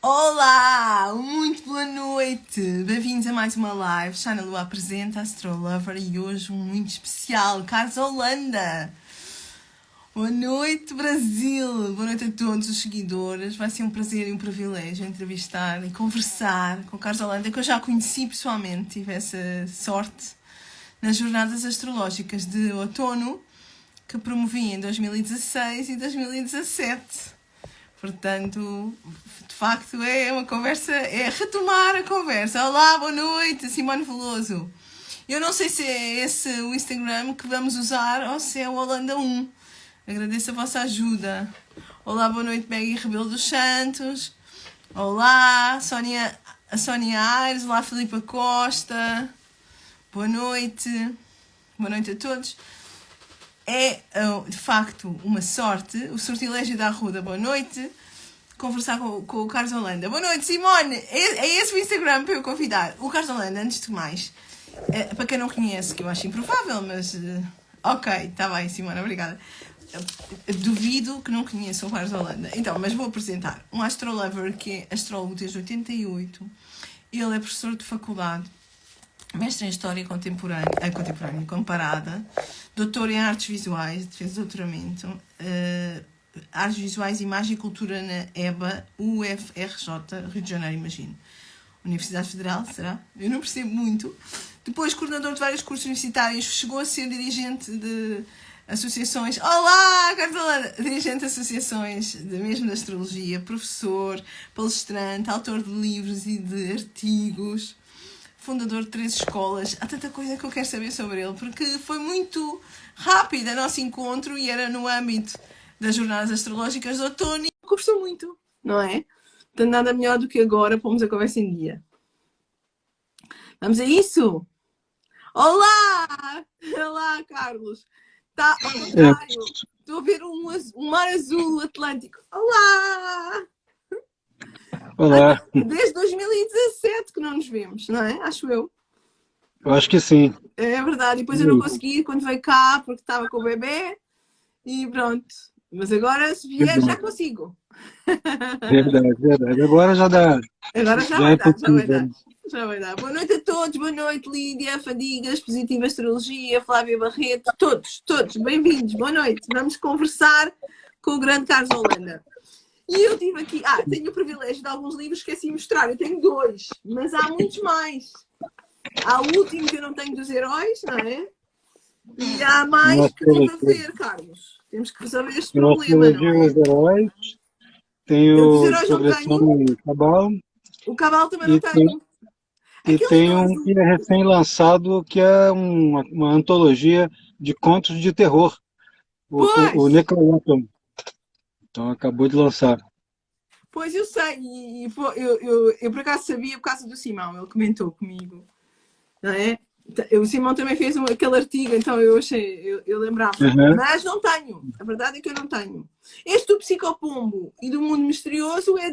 Olá, muito boa noite, bem-vindos a mais uma live. Chana Lua apresenta Astro Lover e hoje um muito especial, Carlos Holanda. Boa noite, Brasil, boa noite a todos os seguidores. Vai ser um prazer e um privilégio entrevistar e conversar com o Carlos Holanda, que eu já conheci pessoalmente, tive essa sorte nas jornadas astrológicas de outono que promovi em 2016 e 2017. Portanto, de facto, é uma conversa, é retomar a conversa. Olá, boa noite, Simone Veloso. Eu não sei se é esse o Instagram que vamos usar ou se é o Holanda 1. Agradeço a vossa ajuda. Olá, boa noite, Maggie Rebelo dos Santos. Olá, a Sónia Aires. Olá, Filipa Costa. Boa noite. Boa noite a todos. É, de facto, uma sorte, o sortilégio da Arruda, boa noite, conversar com o Carlos Holanda. Boa noite, Simone! É esse o Instagram para eu convidar. O Carlos Holanda, antes de mais, para quem não conhece, que eu acho improvável, mas... ok, está bem, Simone, obrigada. Duvido que não conheçam o Carlos Holanda. Então, mas vou apresentar um astrolover que é astrólogo desde 88. Ele é professor de faculdade, mestre em História Contemporânea Comparada, doutor em Artes Visuais, fez doutoramento, Artes Visuais, Imagem e Cultura na EBA, UFRJ, Rio de Janeiro, imagino. Universidade Federal, será? Eu não percebo muito. Depois, coordenador de vários cursos universitários, chegou a ser dirigente de associações. Olá, Carlos Holanda! Dirigente de associações, mesmo da astrologia, professor, palestrante, autor de livros e de artigos, fundador de 3 escolas. Há tanta coisa que eu quero saber sobre ele, porque foi muito rápido o nosso encontro e era no âmbito das jornadas astrológicas de outono e conversou muito, não é? Portanto, nada melhor do que agora pomos a conversa em dia. Vamos a isso? Olá! Olá, Carlos! Está ao contrário. Estou a ver um mar azul Atlântico. Olá! Olá. Desde 2017 que não nos vemos, não é? Acho eu. Eu acho que sim. É verdade. E depois eu não consegui quando veio cá porque estava com o bebê e pronto. Mas agora, se vier, já consigo. Verdade, verdade. Agora já dá. Agora já Já vai é dar, já vai possível. dar. Já vai dar. Boa noite a todos, boa noite, Lídia, Fadigas, Positiva Astrologia, Flávia Barreto, todos, bem-vindos, boa noite. Vamos conversar com o grande Carlos Holanda. E eu tive aqui, tenho o privilégio de alguns livros que esqueci de mostrar, eu tenho 2, mas há muitos mais. Há o último que eu não tenho dos heróis, não é? E há mais que devo haver, Carlos. Temos que resolver este problema, não é? Os heróis, tem Eu dos o heróis não Progressão tenho. e Cabal, O cavalo também não tenho. e Aquele tem um idoso. que é recém-lançado, que é uma antologia de contos de terror, o Pois, Necronomicon. Então acabou de lançar. pois eu sei. Eu por acaso sabia por causa do Simão, ele comentou comigo. Não é? O Simão também fez aquele artigo, então eu lembrava. Uhum. Mas não tenho. A verdade é que eu não tenho. Este do Psicopombo e do Mundo Misterioso é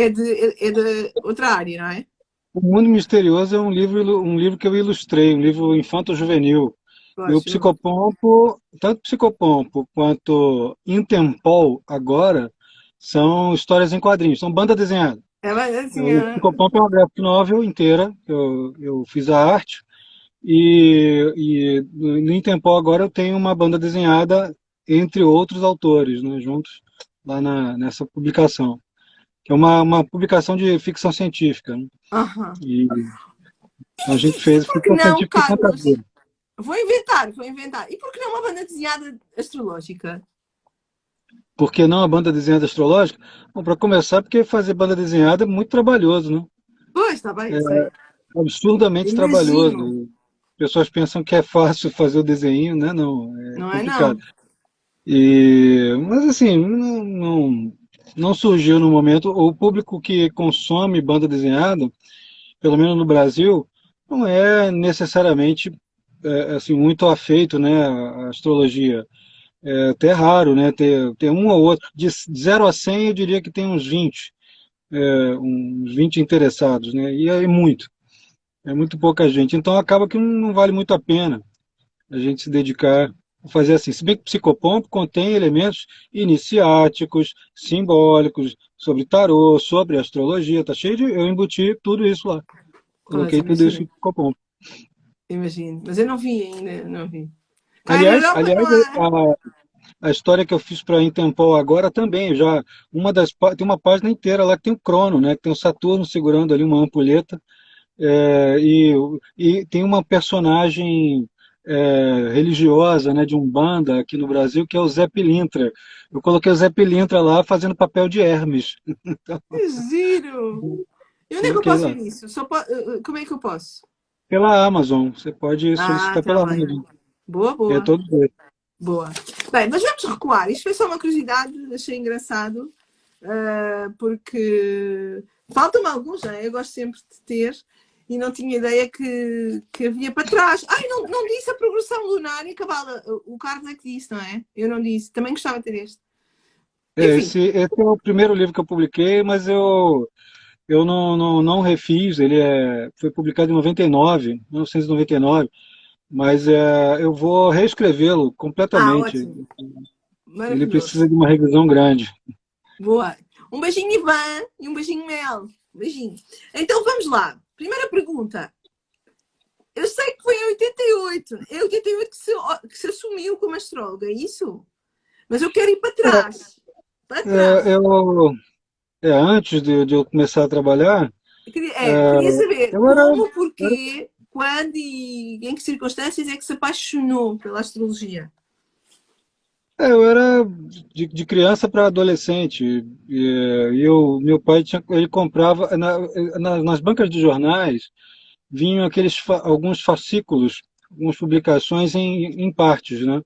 de outra área, não é? O Mundo Misterioso é um livro que eu ilustrei, um livro infanto-juvenil. E o Pois, Psicopompo, tanto Psicopompo quanto Intempol agora são histórias em quadrinhos, são banda desenhada. assim, O Psicopompo é uma graphic novel inteira, eu fiz a arte, e no Intempol agora eu tenho uma banda desenhada entre outros autores, né, juntos lá nessa publicação, que é uma publicação de ficção científica, né? E a gente e fez por que ficção não, científica Carlos? fantasia. Vou inventar. E por que não uma banda desenhada astrológica? Por que não a banda desenhada astrológica? Bom, para começar, porque fazer banda desenhada é muito trabalhoso, né? Pois, está bem, eu sei. Absurdamente Imagino. trabalhoso. As pessoas pensam que é fácil fazer o desenho, né? Não, é Não é complicado. não. Mas assim, não surgiu no momento. O público que consome banda desenhada, pelo menos no Brasil, não é necessariamente assim, muito afeito, né, à astrologia. É até raro, né? Ter um ou outro. De 0 a 100, eu diria que tem uns 20 interessados, né? E é muito. É muito pouca gente. Então acaba que não vale muito a pena a gente se dedicar a fazer assim. Se bem que o psicopompo contém elementos iniciáticos, simbólicos, sobre tarô, sobre astrologia, tá cheio de. Eu embuti tudo isso lá. Pois, Coloquei tudo isso imagino, em cupom. imagino. Mas eu não vi ainda, não vi. Cá na Aliás, Europa não aliás, há. a história que eu fiz para Intempol agora também, já tem uma página inteira lá que tem o Crono, né? Que tem o Saturno segurando ali uma ampulheta, e tem uma personagem religiosa, né, de Umbanda aqui no Brasil, que é o Zé Pilintra. Eu coloquei o Zé Pilintra lá fazendo papel de Hermes. Então, Que giro! E onde é que eu coloquei posso ver lá. isso? Como é que eu posso? Pela Amazon, você pode Ah, solicitar tá pela bem. Amazon. Boa, É boa, todo dia. boa. Bem, mas vamos recuar. Isto foi só uma curiosidade, achei engraçado, porque faltam-me alguns, né? Eu gosto sempre de ter e não tinha ideia que havia para trás. Ai, não disse a progressão lunar e cabala. O Carlos é que disse, não é? Eu não disse. Também gostava de ter este. Enfim, Esse é o primeiro livro que eu publiquei, mas eu não refiz, foi publicado em 99, 1999, mas eu vou reescrevê-lo completamente. ótimo. Ele Maravilhoso. precisa de uma revisão grande. Boa. Um beijinho, Ivan, e um beijinho, Mel. Beijinho. Então vamos lá. Primeira pergunta. Eu sei que foi em 88. É 88 que se assumiu como astróloga, é isso? Mas eu quero ir para trás. Para É, trás. eu, Antes de eu começar a trabalhar, Queria saber eu era, como, era- porquê, quando e em que circunstâncias é que se apaixonou pela astrologia. eu era de criança para adolescente. Meu pai ele comprava nas bancas de jornais vinham alguns fascículos, algumas publicações em partes, né?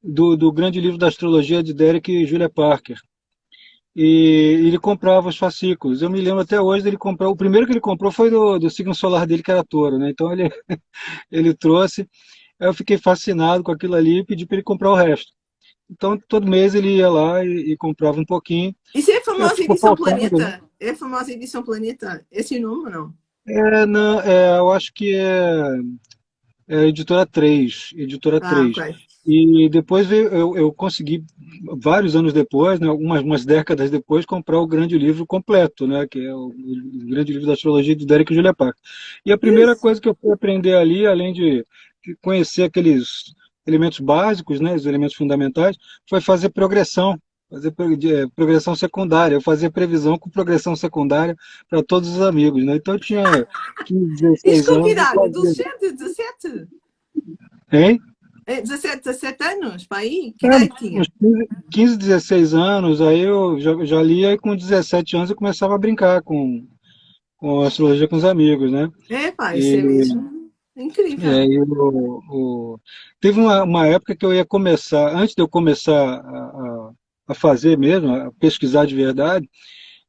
Do grande livro da astrologia de Derek e Julia Parker. E ele comprava os fascículos. Eu me lembro até hoje dele comprar. O primeiro que ele comprou foi do signo solar dele, que era touro, né? Então ele trouxe. Aí eu fiquei fascinado com aquilo ali e pedi para ele comprar o resto. Então todo mês ele ia lá e comprava um pouquinho. Isso é a famosa Ficou edição faltando, né? Planeta? É a famosa edição Planeta? Esse é o nome ou não? Não, eu acho que é a editora 3, editora Ah, 3. ok. E depois eu consegui, vários anos depois, né, umas décadas depois, comprar o grande livro completo, né, que é o grande livro da astrologia de Derek Julia Pack. E a primeira Isso. coisa que eu fui aprender ali, além de conhecer aqueles elementos básicos, né, os elementos fundamentais, foi fazer progressão. Progressão secundária. Eu fazia previsão com progressão secundária para todos os amigos, né? Então eu tinha 15, Isto 16 com que anos e idade? fazia. Adolescente? 17? Hein? 17 anos? Para aí? Que É, idade tinha? uns 15, 16 anos, aí eu já lia e com 17 anos eu começava a brincar com astrologia com os amigos, né? É, pá, isso E, é mesmo incrível. aí teve uma época que eu ia começar, antes de eu começar a fazer mesmo, a pesquisar de verdade,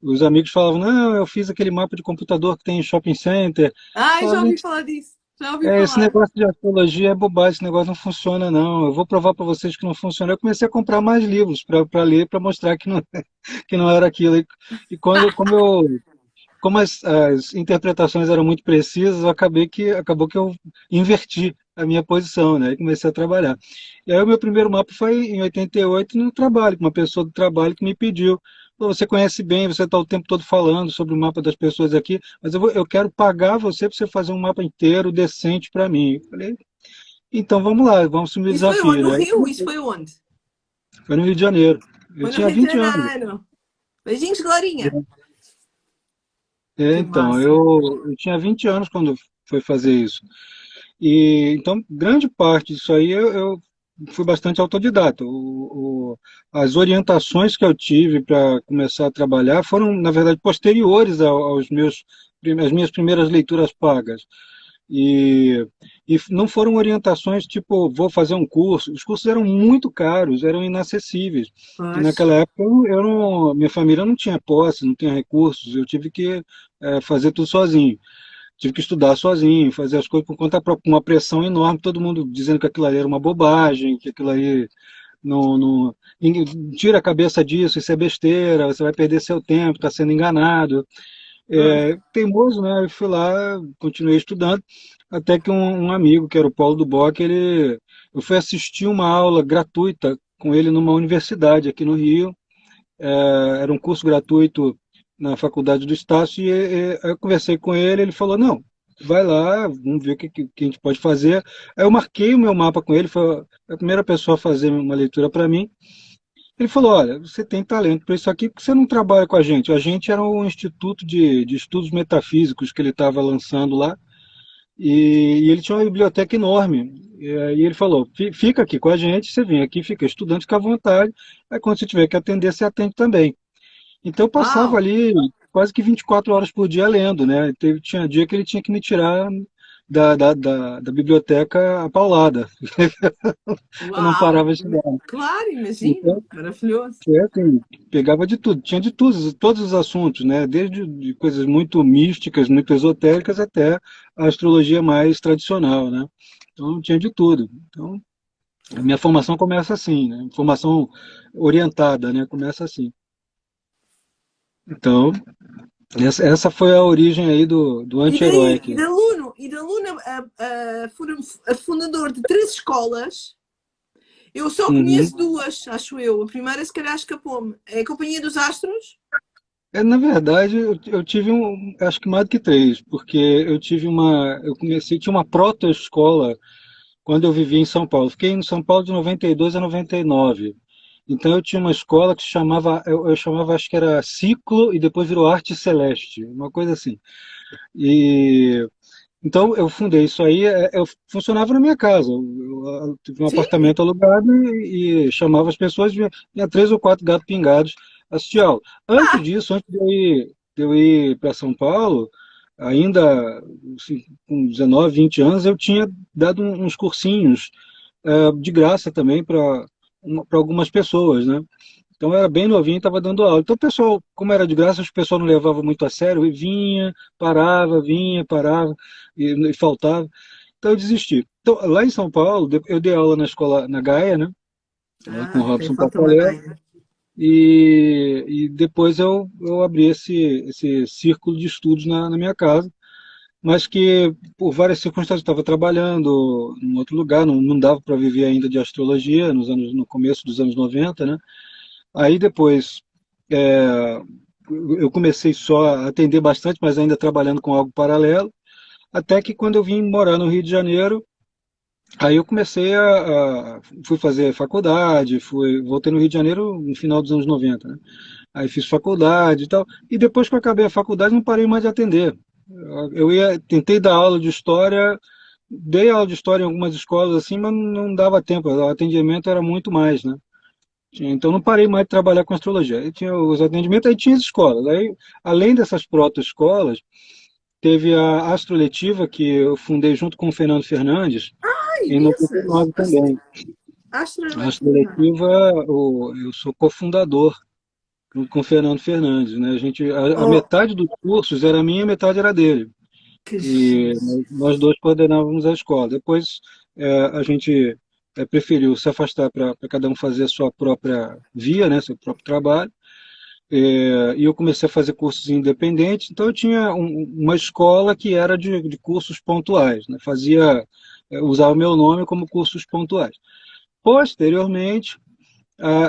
os amigos falavam, não, eu fiz aquele mapa de computador que tem em shopping center. Ai, já Falava, ouvi falar disso. Já ouvi esse falar. negócio de astrologia é bobagem, esse negócio não funciona, não. Eu vou provar para vocês que não funciona. Eu comecei a comprar mais livros para ler, para mostrar que não era aquilo. E como as interpretações eram muito precisas, acabou que eu inverti a minha posição, né? E comecei a trabalhar. E aí o meu primeiro mapa foi em 88 no trabalho, com uma pessoa do trabalho que me pediu. "Pô, você conhece bem, você está o tempo todo falando sobre o mapa das pessoas aqui, mas eu quero pagar você para você fazer um mapa inteiro decente para mim." Eu falei, então vamos lá, vamos assumir o Isso foi onde? desafio, No né? Rio? Isso foi onde? Foi no Rio de Janeiro. Eu Foi no tinha Rio de 20 anos. Janeiro. Beijinhos, Glorinha. Que Então, massa. eu tinha 20 anos quando foi fazer isso. E então, grande parte disso aí eu fui bastante autodidata. As orientações que eu tive para começar a trabalhar foram, na verdade, posteriores às minhas primeiras leituras pagas. E, e não foram orientações tipo, vou fazer um curso. Os cursos eram muito caros, eram inacessíveis. E Pois. naquela época minha família não tinha posse, não tinha recursos, eu tive que fazer tudo sozinho. Tive que estudar sozinho, fazer as coisas por conta própria, com uma pressão enorme, todo mundo dizendo que aquilo ali era uma bobagem, que aquilo ali tira a cabeça disso, isso é besteira, você vai perder seu tempo, está sendo enganado. Pois. Teimoso, né? Eu fui lá, continuei estudando, até que um amigo, que era o Paulo Duboc, eu fui assistir uma aula gratuita com ele numa universidade aqui no Rio, era um curso gratuito na Faculdade do Estácio, e eu conversei com ele, ele falou, não, vai lá, vamos ver o que a gente pode fazer. Aí eu marquei o meu mapa com ele, foi a primeira pessoa a fazer uma leitura para mim. Ele falou, olha, você tem talento para isso aqui, porque você não trabalha com a gente? A gente era um instituto de estudos metafísicos que ele estava lançando lá, e ele tinha uma biblioteca enorme. E aí ele falou, fica aqui com a gente, você vem aqui, fica estudando, fica à vontade, aí quando você tiver que atender, você atende também. Então eu passava Uau! ali quase que 24 horas por dia lendo, né? Tinha dia que ele tinha que me tirar da biblioteca a paulada. Eu não Uau! parava de estudar. Claro, imagino. Então, Maravilhoso. assim, pegava de tudo, tinha de tudo, todos os assuntos, né? Desde de coisas muito místicas, muito esotéricas, até a astrologia mais tradicional, né? Então tinha de tudo. Então, a minha formação começa assim, né? Formação orientada, né? Começa assim. Então, essa foi a origem aí do E daí, anti-herói e aqui. de aluno, e de aluno a fundador de 3 escolas, eu só Uhum. conheço duas, acho eu. A primeira, se calhar, escapou-me. É a Companhia dos Astros? Na verdade, eu tive acho que mais do que três, porque eu comecei, tinha uma proto-escola quando eu vivia em São Paulo. Fiquei em São Paulo de 92 a 99. Então eu tinha uma escola que se chamava, eu chamava, acho que era Ciclo, e depois virou Arte Celeste, uma coisa assim. E então eu fundei isso aí, eu funcionava na minha casa. Eu tive um Sim. apartamento alugado e chamava as pessoas, vinha três ou quatro gatos pingados assistir aula. Antes Ah, disso, antes de eu ir para São Paulo, ainda assim, com 19, 20 anos, eu tinha dado uns cursinhos de graça também para algumas pessoas, né? Então eu era bem novinho e estava dando aula. Então o pessoal, como era de graça, o pessoal não levava muito a sério, e vinha, parava e faltava. Então eu desisti. Então, lá em São Paulo, eu dei aula na escola, na Gaia, né? Lá com o tem, Robson falta uma Tafarel, gaia. e depois eu abri esse círculo de estudos na minha casa, mas que por várias circunstâncias eu estava trabalhando em outro lugar, não dava para viver ainda de astrologia no começo dos anos 90, né? Aí depois é, eu comecei só a atender bastante, mas ainda trabalhando com algo paralelo, até que quando eu vim morar no Rio de Janeiro, aí eu comecei fui fazer faculdade, voltei no Rio de Janeiro no final dos anos 90, né? Aí fiz faculdade e tal, e depois que eu acabei a faculdade não parei mais de atender. Tentei dar aula de história, dei aula de história em algumas escolas assim, mas não dava tempo, o atendimento era muito mais, né? Então não parei mais de trabalhar com astrologia. Aí tinha os atendimentos, aí tinha as escolas. Aí, além dessas proto-escolas, teve a Astroletiva, que eu fundei junto com o Fernando Fernandes, Ai, em essas. 99 também. Astra A relativa. Astroletiva, eu sou cofundador, junto com o Fernando Fernandes. Né? A Oh, metade dos cursos era minha, a metade era dele. que E giro. nós dois coordenávamos a escola. Depois a gente preferiu se afastar para cada um fazer a sua própria via, né, seu próprio trabalho. E eu comecei a fazer cursos independentes, então eu tinha uma escola que era de cursos pontuais, né? Usava o meu nome como cursos pontuais. Posteriormente,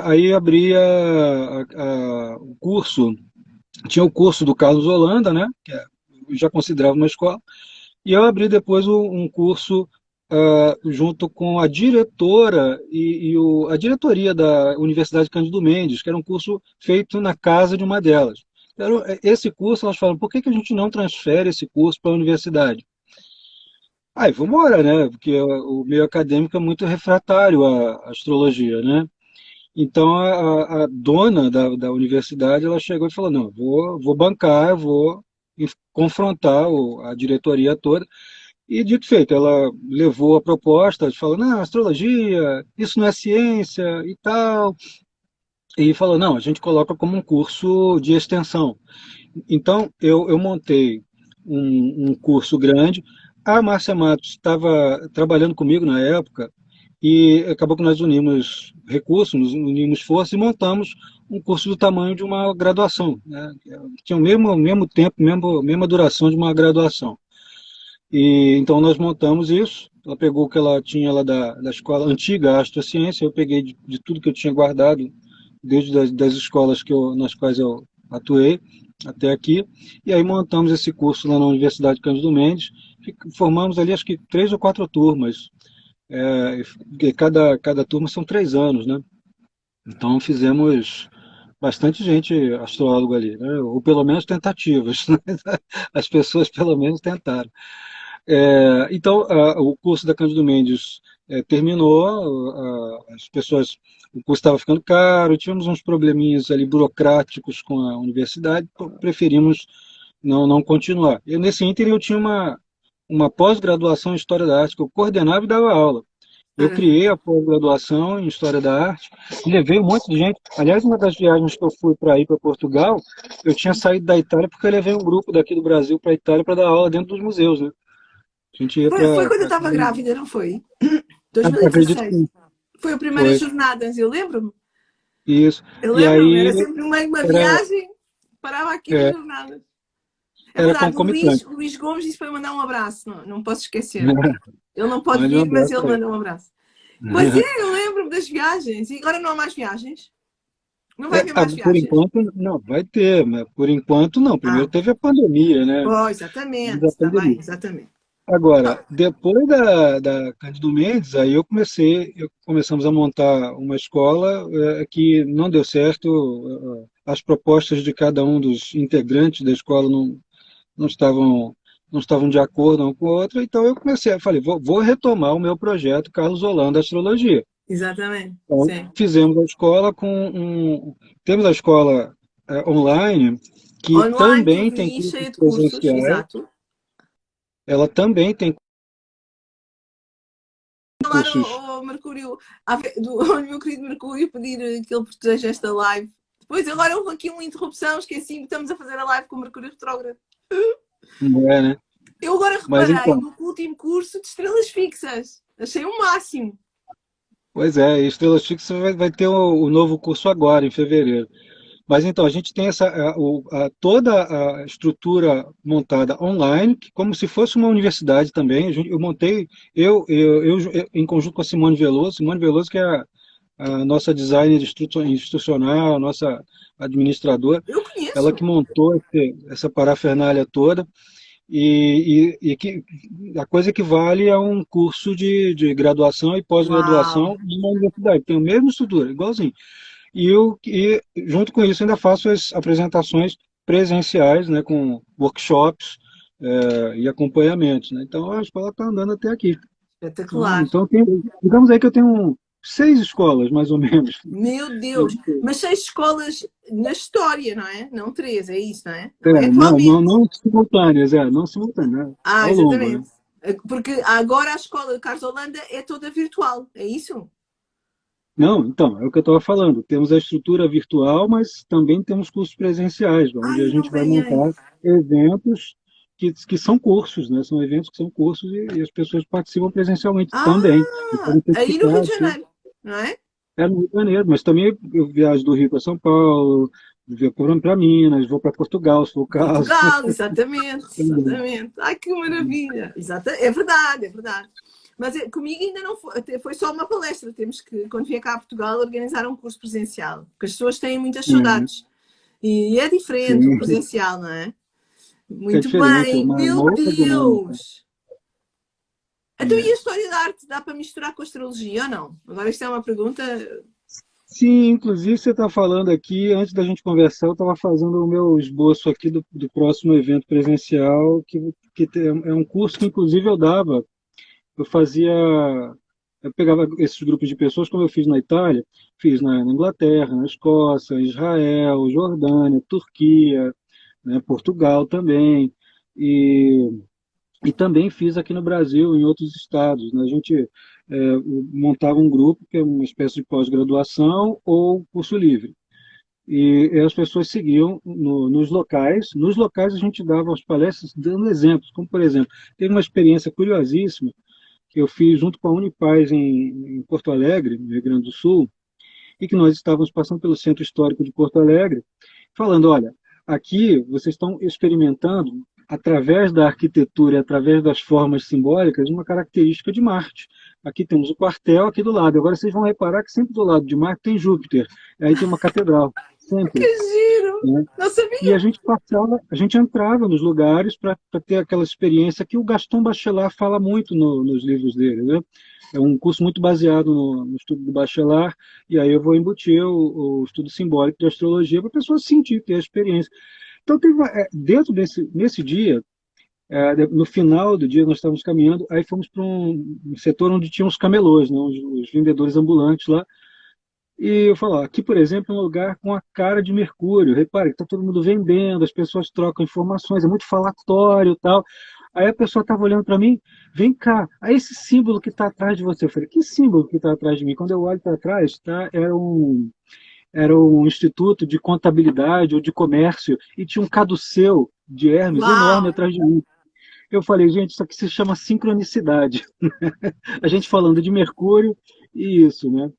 aí abria o curso, tinha o curso do Carlos Holanda, né? Eu já considerava uma escola, e eu abri depois um curso junto com a diretora a diretoria da Universidade Cândido Mendes, que era um curso feito na casa de uma delas. Esse curso, elas falam, por que a gente não transfere esse curso para a universidade? Aí, vamos embora, né? Porque o meio acadêmico é muito refratário à astrologia, né? Então, a dona da universidade, ela chegou e falou, não, vou bancar, vou confrontar a diretoria toda. E dito e feito, ela levou a proposta, falou, não, astrologia, isso não é ciência e tal. E falou, não, a gente coloca como um curso de extensão. Então, eu montei um curso grande. A Márcia Matos estava trabalhando comigo na época e acabou que nós unimos recursos, nos unimos forças e montamos um curso do tamanho de uma graduação. Né? Tinha o mesmo tempo, mesma duração de uma graduação. E então nós montamos isso. Ela pegou o que ela tinha lá da escola antiga Astrociência, eu peguei de tudo que eu tinha guardado desde das escolas nas quais eu atuei até aqui, e aí montamos esse curso lá na Universidade Cândido Mendes, formamos ali acho que 3 ou 4 turmas, cada turma são 3 anos, né? Então fizemos bastante gente astrólogo ali, né? Ou pelo menos tentativas, né? As pessoas pelo menos tentaram. Então, o curso da Cândido Mendes terminou, as pessoas, o curso estava ficando caro, tivemos uns probleminhas ali burocráticos com a universidade, então preferimos não continuar. Nesse ínter eu tinha uma pós-graduação em História da Arte, que eu coordenava e dava aula. Eu criei Maravilha. a pós-graduação em História da Arte e levei um monte de gente. Aliás, uma das viagens que eu fui para ir para Portugal, eu tinha saído da Itália porque eu levei um grupo daqui do Brasil para a Itália para dar aula dentro dos museus, né? A gente ia Foi para. quando eu estava grávida, não foi? Acredito que 2016. sim, Foi a primeira foi. jornada, eu lembro-me. Isso. Eu E lembro-me, era aí sempre no meio de uma era, viagem, parava aqui nas é, jornadas. É era verdade, concomitante. O Luís Gomes disse para mandar um abraço, não posso esquecer. Ele não pode Mande um vir, mas abraço ele para ele. manda um abraço. Pois é, eu lembro-me das viagens. E agora não há mais viagens? Não vai haver mais Por viagens? enquanto, não, vai ter, mas por enquanto não. Primeiro Ah, teve a pandemia, né? oh, Antes exatamente, da está bem, pandemia. exatamente. Agora, depois da Cândido Mendes, aí começamos a montar uma escola que não deu certo, as propostas de cada um dos integrantes da escola não estavam, não estavam de acordo um com o outro, então falei, vou retomar o meu projeto Carlos Holanda Astrologia. Exatamente, Então, sim. fizemos a escola temos a escola online, que Online que eu também tem vi, cursos cheia de cursos, presenciais, exato. ela também tem Falar cursos. ao Mercúrio, ao meu querido Mercúrio, pedir que ele proteja esta live. Depois, agora houve aqui uma interrupção, esqueci que estamos a fazer a live com o Mercúrio retrógrado. Não é, né? Eu agora Mas reparei então, no último curso de estrelas fixas. Achei o máximo. pois é, Estrelas Fixas vai ter o novo curso agora, em fevereiro. Mas então, a gente tem toda a estrutura montada online, como se fosse uma universidade também. Eu montei, em conjunto com a Simone Veloso, que é a nossa designer institucional, a nossa administradora, Eu ela que conheço. montou essa parafernália toda. Que a coisa que vale é um curso de graduação e Uau! pós-graduação em uma universidade. Tem a mesma estrutura, igualzinho. Junto com isso, ainda faço as apresentações presenciais, né, com workshops e acompanhamentos. Né? Então, a escola está andando até aqui. Espetacular. Então, digamos aí que eu tenho 6 escolas, mais ou menos. Meu Deus! Mas 6 escolas na história, não é? Não 3, é isso, não é? Não é Não, não, atualmente. não simultâneas, não simultâneas, Ah, ao longo, né? exatamente. Porque agora a escola de Carlos Holanda é toda virtual, é isso? Não, então, é o que eu estava falando. Temos a estrutura virtual, mas também temos cursos presenciais, onde a Ai, não gente vai ganhei. montar eventos que são cursos, né? São eventos que são cursos e as pessoas participam presencialmente também. E Ah, podem aí no Rio certificar, de tudo. Janeiro, não é? É no Rio de Janeiro, mas também eu viajo do Rio para São Paulo, vou para Minas, vou para Portugal, se for o caso. Portugal, exatamente, exatamente. Ai, que maravilha. É verdade, é verdade. Mas comigo ainda não foi, foi só uma palestra. Temos que, quando vier cá a Portugal, organizar um curso presencial. Porque as pessoas têm muitas É, saudades. E é diferente o sim, presencial, não é? é Muito diferente, é bem, uma meu outra dinâmica. Deus! Então, e É. a história da arte dá para misturar com a astrologia ou não? Agora, isto é uma pergunta. Sim, inclusive você está falando aqui, antes da gente conversar, eu estava fazendo o meu esboço aqui do próximo evento presencial, é um curso que inclusive eu dava, eu fazia, eu pegava esses grupos de pessoas, como eu fiz na Itália, fiz na Inglaterra, na Escócia, Israel, Jordânia, Turquia, né, Portugal também, e e também fiz aqui no Brasil, em outros estados. Né? A gente montava um grupo, que é uma espécie de pós-graduação ou curso livre. E as pessoas seguiam nos locais. Nos locais a gente dava as palestras dando exemplos, como por exemplo, teve uma experiência curiosíssima que eu fiz junto com a Unipaz em Porto Alegre, no Rio Grande do Sul, e que nós estávamos passando pelo Centro Histórico de Porto Alegre, falando, olha, aqui vocês estão experimentando, através da arquitetura e através das formas simbólicas, uma característica de Marte. aqui temos o quartel aqui do lado. Agora vocês vão reparar que sempre do lado de Marte tem Júpiter. Aí tem uma catedral, Que sempre. giro! Né? Não E a sabia! gente passava, a gente entrava nos lugares para ter aquela experiência que o Gaston Bachelard fala muito nos livros dele, né? É um curso muito baseado no estudo do Bachelard, e aí eu vou embutir o estudo simbólico de astrologia para a pessoa sentir, ter a experiência. Então, dentro nesse dia, no final do dia, nós estávamos caminhando, aí fomos para um setor onde tinha os camelôs, né, os vendedores ambulantes lá. E eu falo, ó, aqui, por exemplo, é um lugar com a cara de Mercúrio. Repare, está todo mundo vendendo, as pessoas trocam informações, é muito falatório e tal. Aí a pessoa estava olhando para mim, vem cá, aí esse símbolo que está atrás de você. Eu falei, que símbolo que está atrás de mim? Quando eu olho para trás, tá, era um instituto de contabilidade ou de comércio, e tinha um caduceu de Hermes enorme Uau! atrás de mim. Eu falei, gente, isso aqui se chama sincronicidade. A gente falando de Mercúrio e isso, né?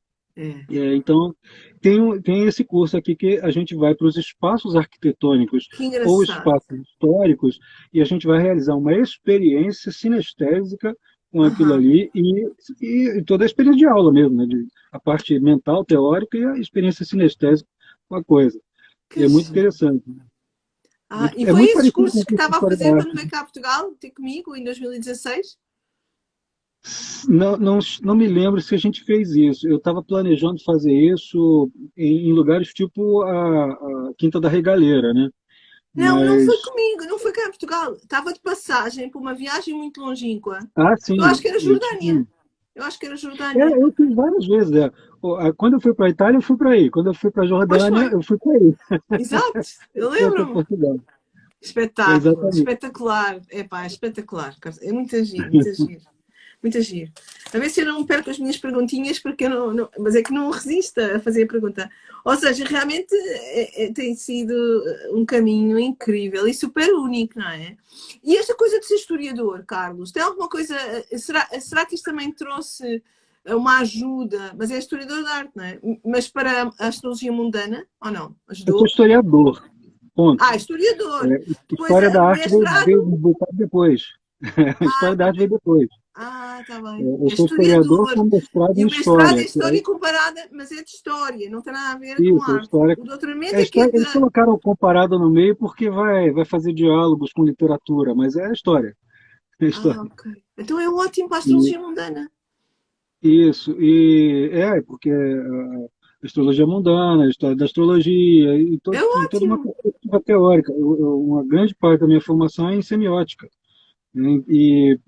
É, Então, tem esse curso aqui que a gente vai para os espaços arquitetônicos que ou engraçado. espaços históricos e a gente vai realizar uma experiência sinestésica com aquilo Aham. ali e toda a experiência de aula mesmo, né? A parte mental, teórica e a experiência sinestésica com a coisa. E Que é muito giro. interessante. E É foi muito esses parecido com cursos o que curso de estava a História fazer da quando Arte. veio cá a Portugal, ter comigo, em 2016? Não, não, não me lembro se a gente fez isso. Eu estava planejando fazer isso em lugares tipo a Quinta da Regaleira, né? Não, não foi Mas, comigo, não foi cá em Portugal. Estava de passagem para uma viagem muito longínqua. Eu acho sim, que era eu Jordânia. tinha. Eu acho que era Jordânia. Eu fui várias vezes, né? Quando eu fui para a Itália, eu fui para aí. Quando eu fui para a Pois Jordânia, foi. eu fui para aí. Exato. Eu Eu fui para lembro-me. Portugal. Espetáculo, Exatamente. espetacular. Epá, espetacular. É muito giro, muito giro. Muito giro. A ver se eu não perco as minhas perguntinhas, porque eu mas é que não resisto a fazer a pergunta. Ou seja, realmente tem sido um caminho incrível e super único, não é? E esta coisa de ser historiador, Carlos, tem alguma coisa. Será que isto também trouxe uma ajuda? Mas é historiador de arte, não é? Mas para a astrologia mundana, ou não? Eu sou Ajudou? historiador, Ah, ponto. historiador. Depois, História da arte veio mestrado. um bocado depois. A Ah, história da tá arte veio bem. depois. Ah, tá bem. Eu É sou historiador historiador. com mestrado E em o mestrado é História. história comparada, mas é de história, não tem nada a ver com Isso, arte. história. O doutoramento é que é História. Eles de. colocaram comparado no meio porque vai fazer diálogos com literatura, mas é história. É Ah, história. ok. Então é ótimo para a E, astrologia mundana. isso, porque a astrologia mundana, a história da astrologia, É tem toda uma ótimo. perspectiva teórica. Uma grande parte da minha formação é em semiótica, né? E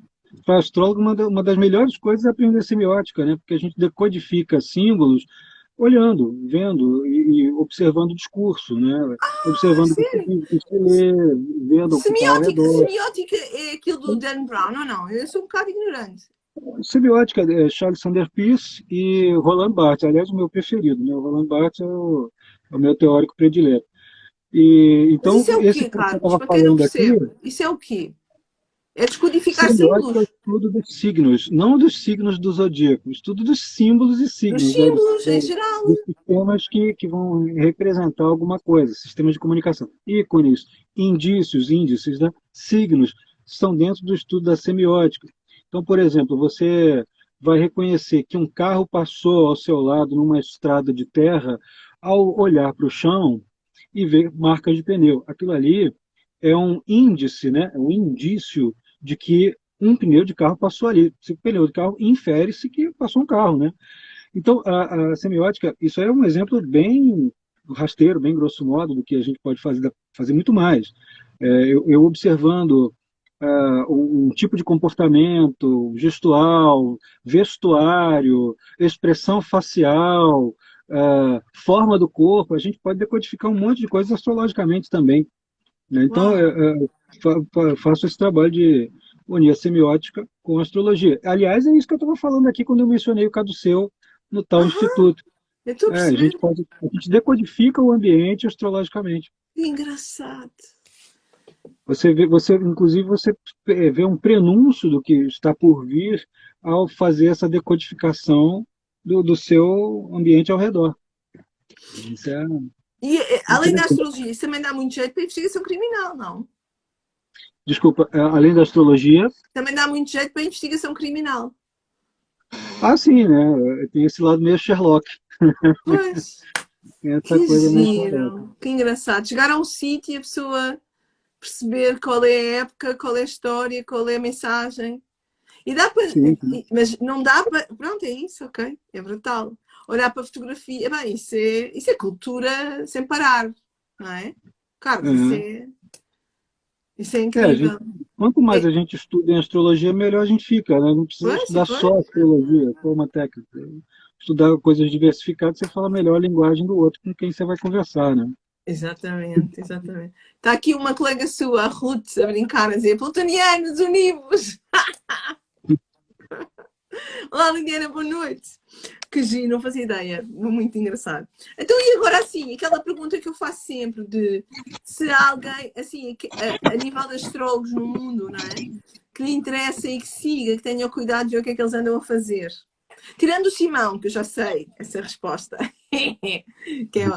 para astrólogo, uma das melhores coisas é aprender semiótica, né? Porque a gente decodifica símbolos olhando, vendo e observando o discurso, né? Ah, Observando o sério? que se lê, vendo o que está ao redor. Semiótica é aquilo do Dan Brown, ou não? Eu sou um bocado ignorante. Semiótica é Charles Sanders Peirce e Roland Barthes, aliás, o meu preferido, né? O Roland Barthes é o meu teórico predileto. E Mas então, isso é o esse quê, curso que eu Carlos? estava Para quem não falando aqui, percebe, isso é o quê? É descodificar semiótica é o símbolos. estudo dos signos, não dos signos do zodíaco, o estudo dos símbolos e Dos signos, né? símbolos, em geral. Dos sistemas que vão representar alguma coisa, sistemas de comunicação. Ícones, indícios, índices, né? Signos, estão dentro do estudo da semiótica. Então, por exemplo, você vai reconhecer que um carro passou ao seu lado numa estrada de terra ao olhar para o chão e ver marcas de pneu. Aquilo ali é um índice, né? É um indício de que um pneu de carro passou ali. Se o pneu de carro infere-se que passou um carro, né? Então, a semiótica, isso é um exemplo bem rasteiro, bem grosso modo, do que a gente pode fazer muito mais. Eu observando um tipo de comportamento gestual, vestuário, expressão facial, forma do corpo, a gente pode decodificar um monte de coisas astrologicamente também, né? Então, Uau! faço esse trabalho de unir a semiótica com a astrologia. Aliás, é isso que eu estava falando aqui quando eu mencionei o caduceu no tal Aham, instituto. eu estou a perceber. A gente decodifica o ambiente astrologicamente. Que engraçado. Inclusive, você vê um prenúncio do que está por vir ao fazer essa decodificação do seu ambiente ao redor. Isso é E além da interessante. astrologia, isso também dá muito jeito para a investigação criminal, não? Desculpa, além da astrologia, Também dá muito jeito para a investigação criminal. Ah, sim, né? Tem esse lado meio Sherlock. Pois, Tem essa que coisa meio Sherlock. giro, que engraçado. Chegar a um sítio e a pessoa perceber qual é a época, qual é a história, qual é a mensagem. E dá para. Sim, sim. Mas não dá para. Pronto, é isso, ok. É brutal. Olhar para a fotografia, bem, isso é cultura sem parar, não é? Carlos, Uhum. isso é A gente, incrível. quanto mais É, a gente estuda em astrologia, melhor a gente fica, né? Não precisa pois, estudar pois. só astrologia, só uma técnica. Estudar coisas diversificadas, você fala melhor a linguagem do outro com quem você vai conversar, né? Exatamente, exatamente. Está aqui uma colega sua, a Ruth, a brincar, a dizer Plutonianos univos! Olá, Liliana, boa noite. Que giro, não fazia ideia. Muito engraçado. Então, e agora assim, aquela pergunta que eu faço sempre de se há alguém, assim, a nível de astrólogos no mundo, não é? Que lhe interessa e que siga, que tenha cuidado de ver o que é que eles andam a fazer. Tirando o Simão, que eu já sei essa resposta, que é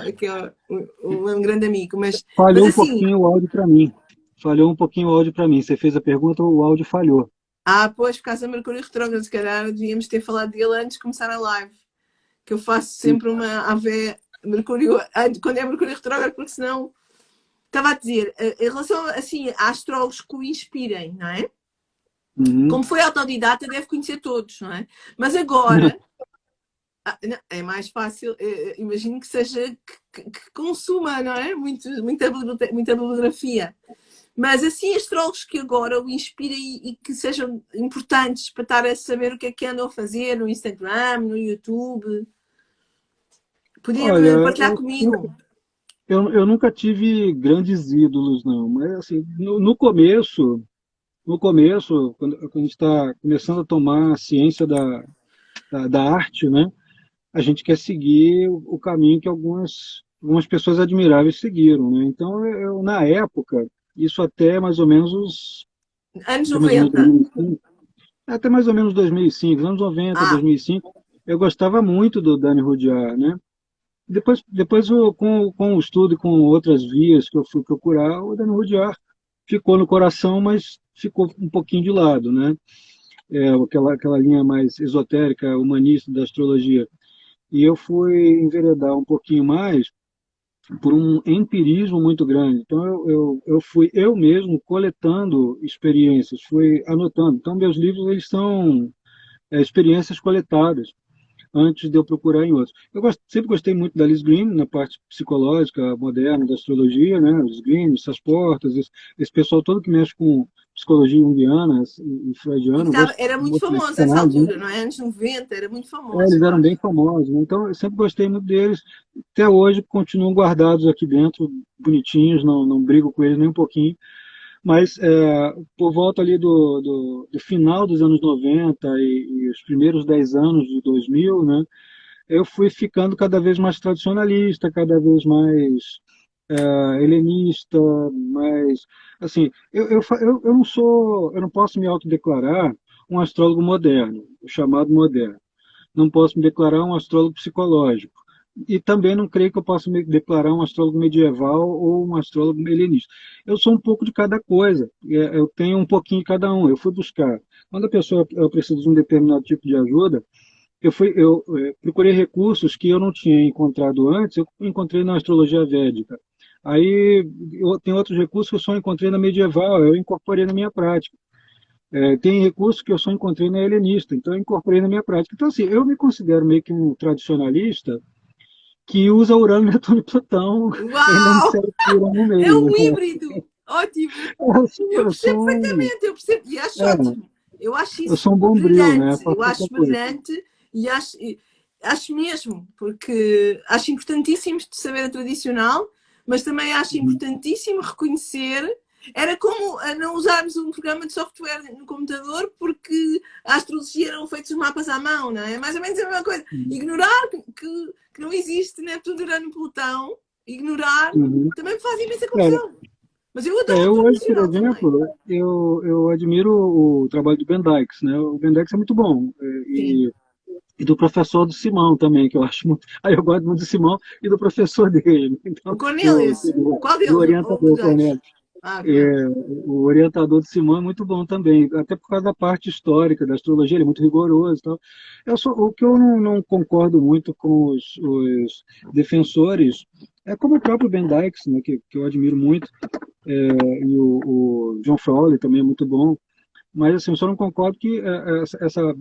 um grande amigo, mas Falhou um assim, pouquinho o áudio para mim. Falhou um pouquinho o áudio para mim. Você fez a pergunta, o áudio falhou. pois, por causa da Mercúrio Retrógrado, se calhar devíamos ter falado dele antes de começar a live, que eu faço Sim. sempre uma AV Mercúrio, quando é Mercúrio Retrógrado, porque senão, estava a dizer, em relação assim, a astrólogos que o inspirem, não é? Uhum. Como foi autodidata, deve conhecer todos, não é? Mas agora, não, é mais fácil, imagino que seja que consuma, não é? Muita bibliografia. Mas assim, astrólogos que agora o inspirem e que sejam importantes para estar a saber o que andam a fazer no Instagram, no YouTube. Podia Olha, partilhar comigo. eu nunca tive grandes ídolos, não. Mas assim, no começo, quando a gente está começando a tomar a ciência da arte, né? A gente quer seguir o caminho que algumas pessoas admiráveis seguiram, né? Então, na época, isso Anos até mais ou menos 90. 2005, até mais ou menos 2005, anos 90, Ah, 2005, eu gostava muito do Dani Rudyard, né? Depois com o estudo e com outras vias que eu fui procurar, o Dani Rudyard ficou no coração, mas ficou um pouquinho de lado, né? Aquela linha mais esotérica, humanista da astrologia. E eu fui enveredar um pouquinho mais por um empirismo muito grande. Então, eu fui eu mesmo coletando experiências, fui anotando. Então, meus livros eles são experiências coletadas antes de eu procurar em outros. Sempre gostei muito da Liz Green, na parte psicológica moderna da astrologia, né? Liz Green, essas portas, esse pessoal todo que mexe com psicologia junguiana e e freudiana, que eu gosto era muito muito da famoso essa psicanálise, né? altura, não é? Anos 90, era muito famoso, Eles eu eram bem acho. famosos, né? Então eu sempre gostei muito deles. Até hoje continuam guardados aqui dentro, bonitinhos, não brigo com eles nem um pouquinho. Mas por volta ali do final dos anos 90 e os primeiros 10 anos de 2000, né? Eu fui ficando cada vez mais tradicionalista, cada vez mais helenista, mais assim, eu não posso me autodeclarar um astrólogo moderno, o chamado moderno. Não posso me declarar um astrólogo psicológico. E também não creio que eu possa me declarar um astrólogo medieval ou um astrólogo helenista. Eu sou um pouco de cada coisa, eu tenho um pouquinho de cada um. Eu fui buscar. Quando a pessoa precisa de um determinado tipo de ajuda, eu procurei recursos que eu não tinha encontrado antes, eu encontrei na astrologia védica. Aí tem outros recursos que eu só encontrei na medieval, eu incorporei na minha prática. Tem recursos que eu só encontrei na helenista, então eu incorporei na minha prática. Então, assim, eu me considero meio que um tradicionalista que usa Urano, Netuno e Plutão, ainda me Uau! serve de Urano no É meio. um híbrido! Ótimo! Eu Eu percebo sou um, perfeitamente, eu percebo. E acho é, ótimo. Eu acho eu isso sou um bombril, né? brilhante. Faço Eu qualquer acho coisa. brilhante e acho mesmo, porque acho importantíssimo saber a tradicional, mas também acho Uhum. importantíssimo reconhecer. Era como não usarmos um programa de software no computador porque a astrologia eram feitos os mapas à mão, não é? Mais ou menos a mesma coisa. Ignorar que não existe Neptuno, Urano, Plutão, ignorar, Uhum. também me faz imensa É, confusão. Mas eu adoro o eu hoje, por tradicional também. exemplo, eu admiro o trabalho do Ben Dykes, né? O Ben Dykes é muito bom. Sim. E do professor do Simão também, que eu acho muito. Aí eu gosto muito do Simão e do professor dele, O então, Cornelius. Qual do deles? O orientador dois? Cornélio. Ah, que bom. O orientador de Simão é muito bom também, até por causa da parte histórica da astrologia, ele é muito rigoroso e tal. O que eu não concordo muito com os defensores é como o próprio Ben Dykes, né, que eu admiro muito, e o John Frawley também é muito bom, mas assim, eu só não concordo que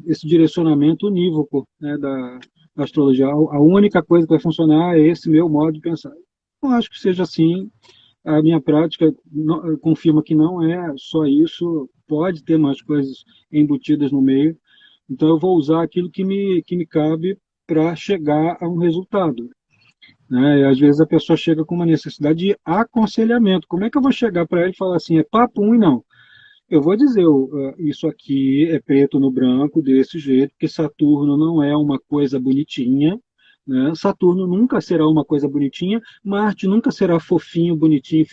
esse direcionamento unívoco, né, da astrologia, a única coisa que vai funcionar é esse meu modo de pensar. Não acho que seja assim. A minha prática confirma que não é só isso, pode ter mais coisas embutidas no meio. Então eu vou usar aquilo que me cabe para chegar a um resultado, né? E às vezes a pessoa chega com uma necessidade de aconselhamento. Como é que eu vou chegar para ele e falar assim, é papo um e não? Eu vou dizer, isso aqui é preto no branco, desse jeito, porque Saturno não é uma coisa bonitinha, né? Saturno nunca será uma coisa bonitinha, Marte nunca será fofinho, bonitinho,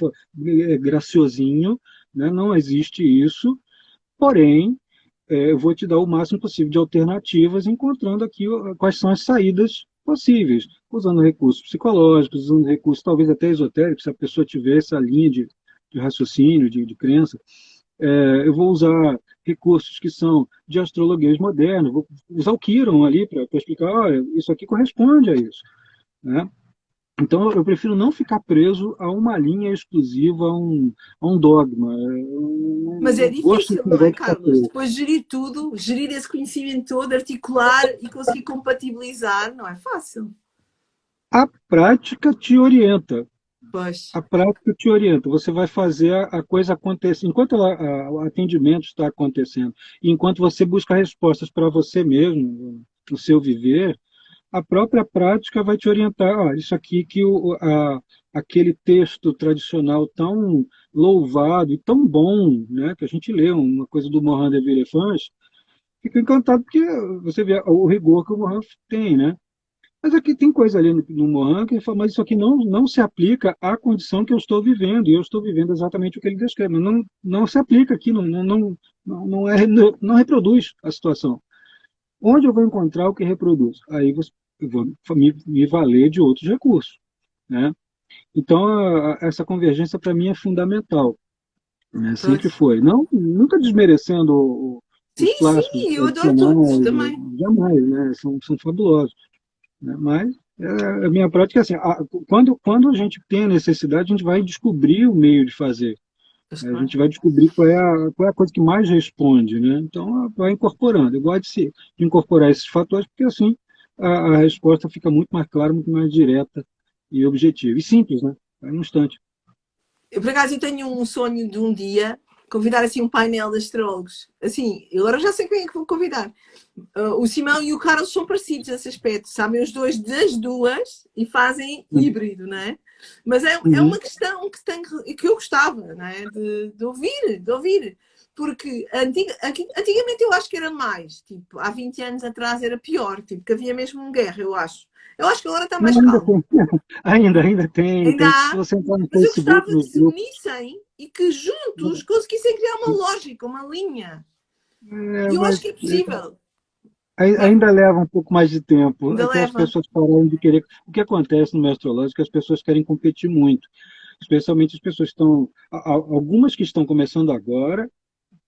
graciosinho, né? Não existe isso. Porém, eu vou te dar o máximo possível de alternativas, encontrando aqui quais são as saídas possíveis, usando recursos psicológicos, usando recursos talvez até esotéricos, se a pessoa tiver essa linha de raciocínio, de crença. Eu vou usar recursos que são de astrologuês moderno, vou usar o Quiron ali para explicar, olha, isso aqui corresponde a isso, né? Então, eu prefiro não ficar preso a uma linha exclusiva, a um dogma. Eu Mas é não gosto difícil, desse não é, negócio de ficar Carlos? preso. Depois gerir tudo, gerir esse conhecimento todo, articular e conseguir compatibilizar, não é fácil. A prática te orienta. Pois, A prática te orienta. Você vai fazer a coisa acontecer. Enquanto o atendimento está acontecendo, e enquanto você busca respostas para você mesmo, no seu viver, a própria prática vai te orientar. Ah, isso aqui que aquele texto tradicional tão louvado e tão bom, né, que a gente lê, uma coisa do Mohan Villefranche, fica encantado porque você vê o rigor que o Mohan tem, né? Mas aqui tem coisa ali no Mohan que ele fala, mas isso aqui não se aplica à condição que eu estou vivendo, e eu estou vivendo exatamente o que ele descreve. Mas não se aplica aqui, não reproduz a situação. Onde eu vou encontrar o que reproduz? Aí eu vou me valer de outros recursos, né? Então, essa convergência para mim é fundamental, né? Sempre pois. foi. Não, nunca desmerecendo os Sim, clássicos sim, eu adoro todos tradicionais, também. jamais, né? São fabulosos, né? Mas a minha prática é assim, quando a gente tem a necessidade, a gente vai descobrir o meio de fazer, Pois né? A claro. gente vai descobrir qual é a coisa que mais responde, né? Então, vai incorporando. Eu gosto de incorporar esses fatores, porque assim a resposta fica muito mais clara, muito mais direta e objetiva. E simples, né? Vai num instante. Eu, por acaso, eu tenho um sonho de um dia convidar assim um painel de astrólogos. Assim, eu agora já sei quem é que vou convidar. O Simão e o Carlos são parecidos nesse aspecto, sabem os dois das duas e fazem híbrido, não é? Mas é Uhum. uma questão que eu gostava, não é? De ouvir. Porque antigamente eu acho que era mais, tipo, há 20 anos atrás era pior, tipo, que havia mesmo uma guerra, eu acho. Eu acho que agora está Não, mais ainda calmo. tem, ainda tem, Ainda se há, você entrar no mas eu Facebook, gostava que nos se grupos, unissem e que juntos conseguissem criar uma lógica, uma linha. E eu acho mas que é possível. Não, ainda leva um pouco mais de tempo ainda até as leva. pessoas pararem de querer. O que acontece no meio astrológico é que as pessoas querem competir muito, especialmente as pessoas que estão, algumas que estão começando agora,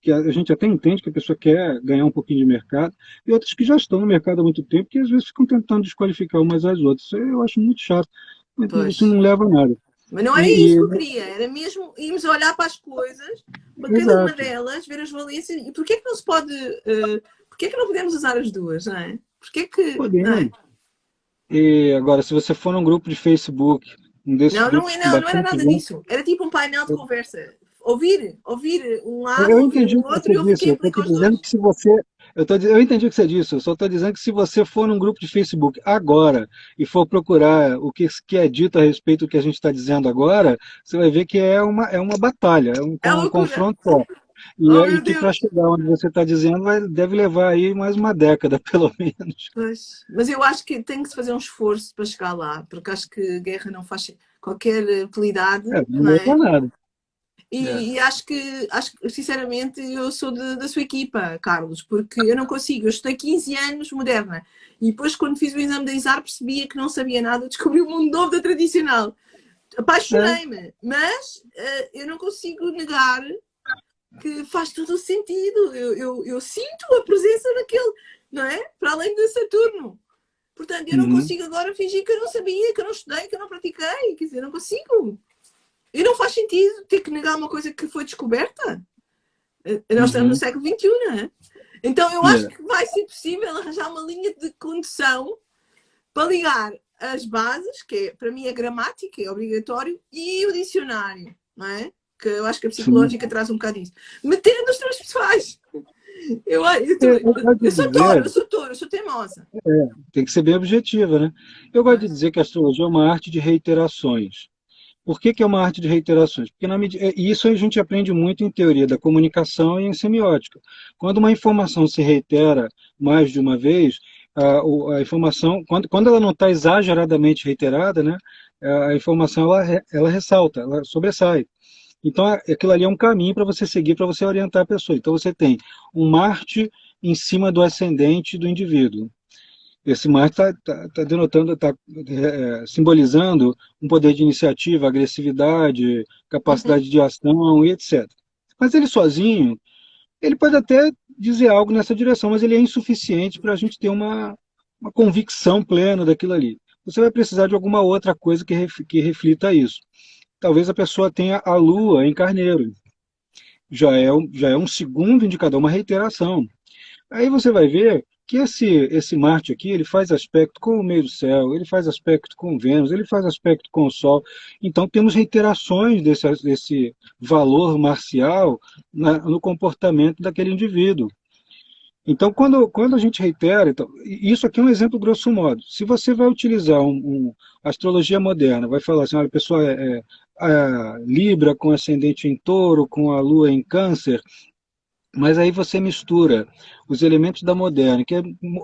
que a gente até entende que a pessoa quer ganhar um pouquinho de mercado, e outras que já estão no mercado há muito tempo, que às vezes ficam tentando desqualificar umas às outras. Isso eu acho muito chato. Isso Pois. não leva a nada. Mas não era E, isso que eu e- queria. Era mesmo irmos olhar para as coisas, para cada uma exato. delas, ver as valências. E porquê que não se pode. Porquê que não podemos usar as duas, não é? Porquê que. Não é? Podemos. E agora, se você for num grupo de Facebook, um desses grupos com Não era bastante nada gente, disso. Era tipo um painel de conversa. Ouvir um lado, eu ouvir entendi o o que outro você e ouvir disse. quem Eu estou implica te os dizendo dois. que se você. Eu entendi o que você disse. Eu só estou dizendo que se você for num grupo de Facebook agora e for procurar que é dito a respeito do que a gente está dizendo agora, você vai ver que é uma batalha, é É um loucura. confronto só. Oh, E meu que para Deus. chegar onde você está dizendo deve levar aí mais uma década, pelo menos. Pois, mas eu acho que tem que se fazer um esforço para chegar lá, porque acho que guerra não faz qualquer utilidade, Não não leva a é? nada. É. E acho que, sinceramente, eu sou da sua equipa, Carlos, porque eu não consigo. Eu estudei 15 anos moderna e depois, quando fiz o exame da ISAR, percebia que não sabia nada, descobri o mundo novo da tradicional. apaixonei-me, mas eu não consigo negar que faz todo o sentido. Eu sinto a presença daquele, não é? Para além de Saturno. Portanto, eu não Uhum. consigo agora fingir que eu não sabia, que eu não estudei, que eu não pratiquei. Quer dizer, não consigo. E não faz sentido ter que negar uma coisa que foi descoberta. Nós estamos no Uhum. século XXI, não é? Então, eu acho É. que vai ser possível arranjar uma linha de condução para ligar as bases, que para mim a gramática é obrigatório, e o dicionário, não é? Que eu acho que a Sim. psicológica traz um bocado isso. Metendo os teus pessoais. Eu gosto de Eu sou touro, dizer, eu sou touro, eu sou teimosa. tem que ser bem objetiva, né? Eu gosto de Mas, dizer que a astrologia é uma arte de reiterações. Por que que é uma arte de reiterações? Porque e isso a gente aprende muito em teoria da comunicação e em semiótica. Quando uma informação se reitera mais de uma vez, a informação, quando ela não está exageradamente reiterada, né, a informação ela ressalta, ela sobressai. Então, aquilo ali é um caminho para você seguir, para você orientar a pessoa. Então, você tem um Marte em cima do ascendente do indivíduo. Esse Marte está denotando, está simbolizando um poder de iniciativa, agressividade, uhum. capacidade de ação e etc. Mas ele sozinho, ele pode até dizer algo nessa direção, mas ele é insuficiente para a gente ter uma convicção plena daquilo ali. Você vai precisar de alguma outra coisa que reflita isso. Talvez a pessoa tenha a Lua em Carneiro. Já é um segundo indicador, uma reiteração. Aí você vai ver que esse Marte aqui, ele faz aspecto com o meio do céu, ele faz aspecto com Vênus, ele faz aspecto com o Sol. Então temos reiterações desse valor marcial no comportamento daquele indivíduo. Então, quando a gente reitera, então, isso aqui é um exemplo grosso modo. Se você vai utilizar astrologia moderna, vai falar assim, olha, a pessoa a Libra com ascendente em touro, com a lua em câncer, mas aí você mistura os elementos da moderna, que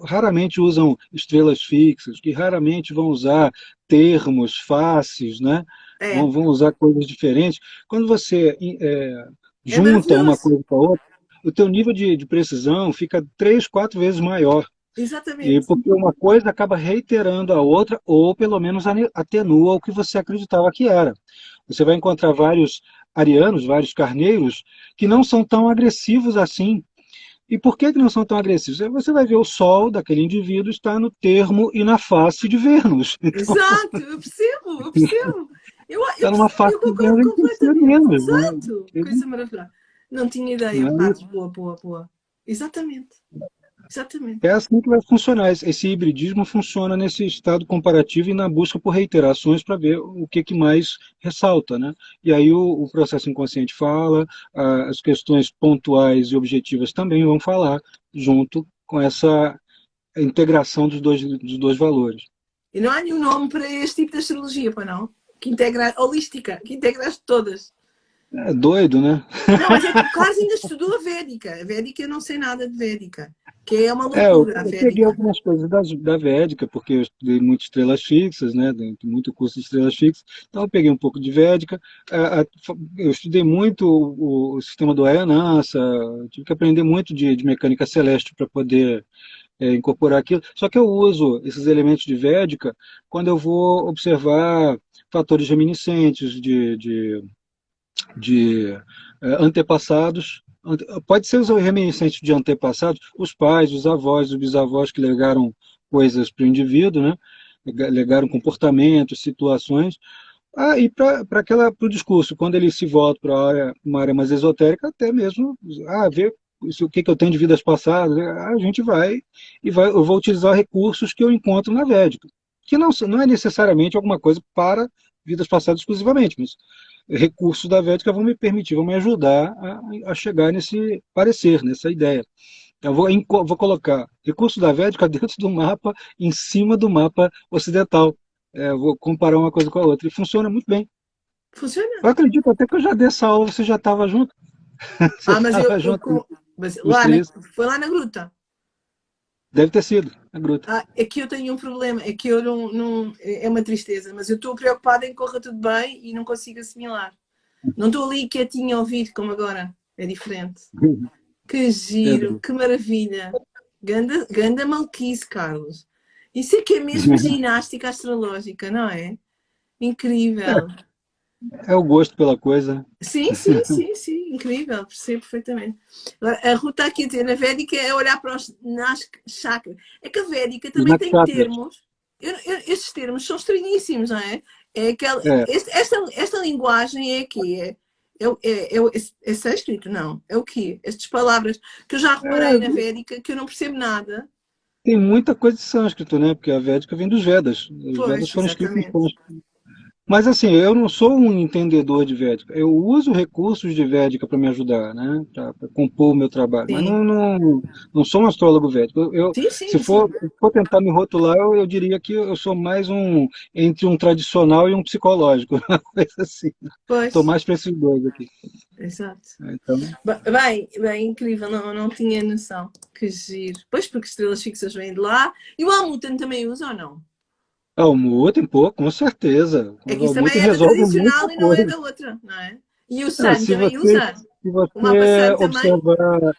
raramente usam estrelas fixas, que raramente vão usar termos, faces, né? É, Vão usar coisas diferentes. Quando você é junta uma maravilhoso. coisa com a outra, o teu nível de precisão fica 3, 4 vezes maior. E Exatamente. porque uma coisa acaba reiterando a outra, ou pelo menos atenua o que você acreditava que era. Você vai encontrar vários arianos, vários carneiros, que não são tão agressivos assim. E por que não são tão agressivos? Você vai ver o Sol daquele indivíduo está no termo e na face de Vênus. Então, Exato, eu percebo, eu percebo. Eu está numa percebo, face eu de concordo Vênus em que ser completamente. menos, né? Exato. Coisa maravilhosa. Não tinha ideia, Não é Carlos. isso? Boa, boa, boa. Exatamente. Exatamente. É assim que vai funcionar. Esse hibridismo funciona nesse estado comparativo e na busca por reiterações para ver o que mais ressalta, né? E aí o processo inconsciente fala, as questões pontuais e objetivas também vão falar, junto com essa integração dos dois valores. E não há nenhum nome para este tipo de astrologia, para não? Que integra, holística, que integra as todas. É doido, né? Não, mas é que o Carlos ainda estudou a Védica. A Védica eu não sei nada de Védica. Que é uma Eu, loucura a eu peguei Védica. algumas coisas da Védica, porque eu estudei muito estrelas fixas, né? Tem muito curso de estrelas fixas, então eu peguei um pouco de Védica. Eu estudei muito o sistema do Ayanamsa, tive que aprender muito de mecânica celeste para poder incorporar aquilo. Só que eu uso esses elementos de Védica quando eu vou observar fatores reminiscentes de antepassados. Pode ser os reminiscentes de antepassados, os pais, os avós, os bisavós que legaram coisas para o indivíduo, né? Legaram comportamentos, situações. E para o discurso, quando ele se volta para uma área mais esotérica, até mesmo ver isso, o que, que eu tenho de vidas passadas, a gente eu vou utilizar recursos que eu encontro na Védica, que não é necessariamente alguma coisa para vidas passadas exclusivamente, mas recursos da Védica vão me permitir, vão me ajudar a chegar nesse parecer, nessa ideia. Eu vou colocar recursos da Védica dentro do mapa, em cima do mapa ocidental. Vou comparar uma coisa com a outra. E funciona muito bem. Funciona. Eu acredito até que eu já dei essa aula, você já estava junto. Você Ah, mas estava junto mas nos lá três. foi lá na gruta. Deve ter sido, a gruta. Ah, é que eu tenho um problema, é que eu não é uma tristeza, mas eu estou preocupada em que corra tudo bem e não consigo assimilar. Não estou ali quietinha a ouvir como agora, é diferente. Que giro, Verdade. que maravilha. Ganda, ganda maluquice, Carlos. Isso é que é mesmo ginástica astrológica, não é? Incrível. É o gosto pela coisa. Sim, sim, sim, sim, incrível, percebo perfeitamente. Agora, a Ruth está aqui a dizer, na Védica é olhar para os nas chakras. É que a Védica Os também tem nakshatras. termos, estes termos são estranhíssimos, não é? É aquela, É, esta linguagem é aqui, é sânscrito? Não, é o quê? Estas palavras que eu já reparei na é, Védica que eu não percebo nada. tem muita coisa de sânscrito, né? Porque a Védica vem dos Vedas. Os Vedas Pois, foram escritos em exatamente. sânscrito. Mas assim, eu não sou um entendedor de Védica. Eu uso recursos de Védica para me ajudar, né? Para compor o meu trabalho. Mas Sim, não sou um astrólogo védico. sim, Se sim, for, sim. se for tentar me rotular, eu diria que eu sou mais entre um tradicional e um psicológico. Uma coisa assim. Estou Pois, mais para esses dois aqui. exato. Então, Bem, incrível, não tinha noção. Que giro. Pois, porque estrelas fixas vêm de lá. E o Almuten também usa ou não? o Mutem, pô, com certeza. É que O isso também Mutem é da resolve muita tradicional e não é coisa. da outra, não é? E o Ah, Sun também usa? se O mapa você Sun também? observar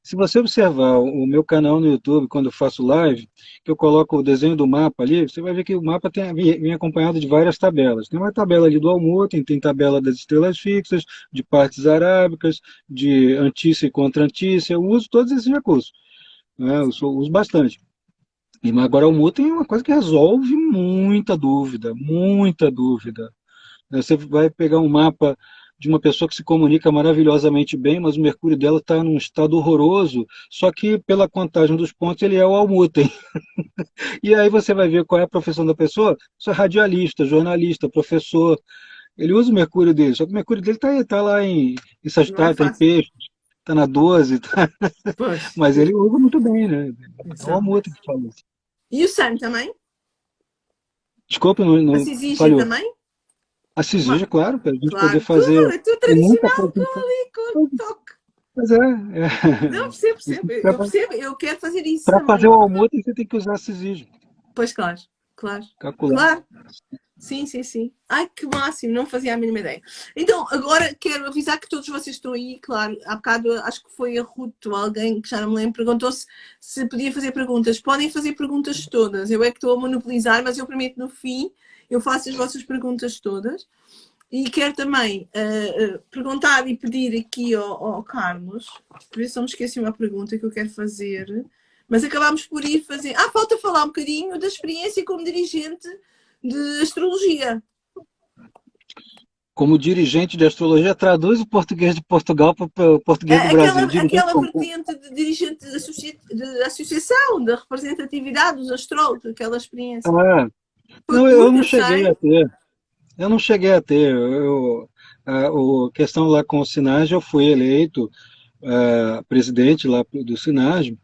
Se você observar o meu canal no YouTube, quando eu faço live, que eu coloco o desenho do mapa ali, você vai ver que o mapa vem acompanhado de várias tabelas. Tem uma tabela ali do Almuten, tem tabela das estrelas fixas, de partes arábicas, de antícia e contra-antícia. Eu uso todos esses recursos, né? Uso bastante. Mas agora o Almuten é uma coisa que resolve muita dúvida, muita dúvida. Você vai pegar um mapa de uma pessoa que se comunica maravilhosamente bem, mas o mercúrio dela está num estado horroroso, só que pela contagem dos pontos ele é o Almuten. E aí você vai ver qual é a profissão da pessoa. Isso é radialista, jornalista, professor. Ele usa o mercúrio dele, só que o mercúrio dele está lá em Não é Sagitário, está em fácil. Peixe, está na 12, tá? Pois, Mas ele usa muito bem, né? É o exato. Almuten que fala isso. E o Sun também? Desculpa, A não Sizígia falhou. também? A Uma- Exige, claro, para a gente poder Claro, tudo, fazer. é tudo Tem muita coisa tradicional, que a tudo gente faz. ali com toque. Pois é, Não, percebo, percebo, eu é. percebo, eu quero fazer isso Para fazer o também. almoço, você tem que usar Syzygy, Pois, claro, claro, calcular. claro. Sim, sim, sim. Ai, que máximo, não fazia a mínima ideia. Então, agora quero avisar que todos vocês estão aí, claro, há bocado acho que foi a Ruth ou alguém que já não me lembro, perguntou se podia fazer perguntas. Podem fazer perguntas todas. Eu é que estou a monopolizar, mas eu prometo no fim, eu faço as vossas perguntas todas. E quero também perguntar e pedir aqui ao Carlos, ver se eu me esqueci uma pergunta que eu quero fazer, mas acabámos por ir fazer. Ah, falta falar um bocadinho da experiência como dirigente de astrologia. Como dirigente de astrologia, traduz o português de Portugal para o português do Brasil. Dirigente Aquela como? vertente de dirigente de associação, da representatividade dos astrólogos, aquela experiência. Ah, Foi não, eu curto, não eu cheguei a sei. ter. Eu não cheguei a ter. A questão lá com o Sinage, eu fui eleito presidente lá do Sinage,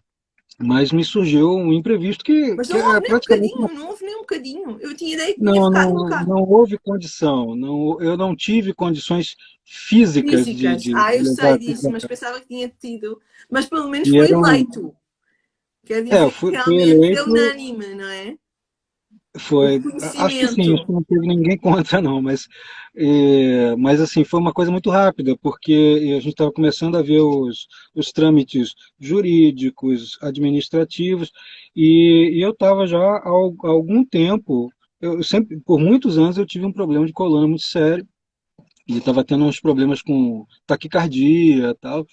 mas me surgiu um imprevisto Mas que não houve é nem um praticamente bocadinho, não houve nem um bocadinho. Eu tinha ideia que tinha não, ficado um não, bocado. não houve condição. Não, eu não tive condições físicas Físicas. de Eu levar sei aquilo disso, para mas cá. pensava que tinha tido. Mas pelo menos E foi era um, eleito. Quer eu dizer que fui realmente é eleito. unânime, não é? O Foi, acho que sim, acho reconhecimento. que não teve ninguém contra não, mas assim, foi uma coisa muito rápida, porque a gente estava começando a ver os trâmites jurídicos, administrativos, e eu estava já há algum tempo, eu sempre, por muitos anos eu tive um problema de coluna muito sério, e estava tendo uns problemas com taquicardia e tal,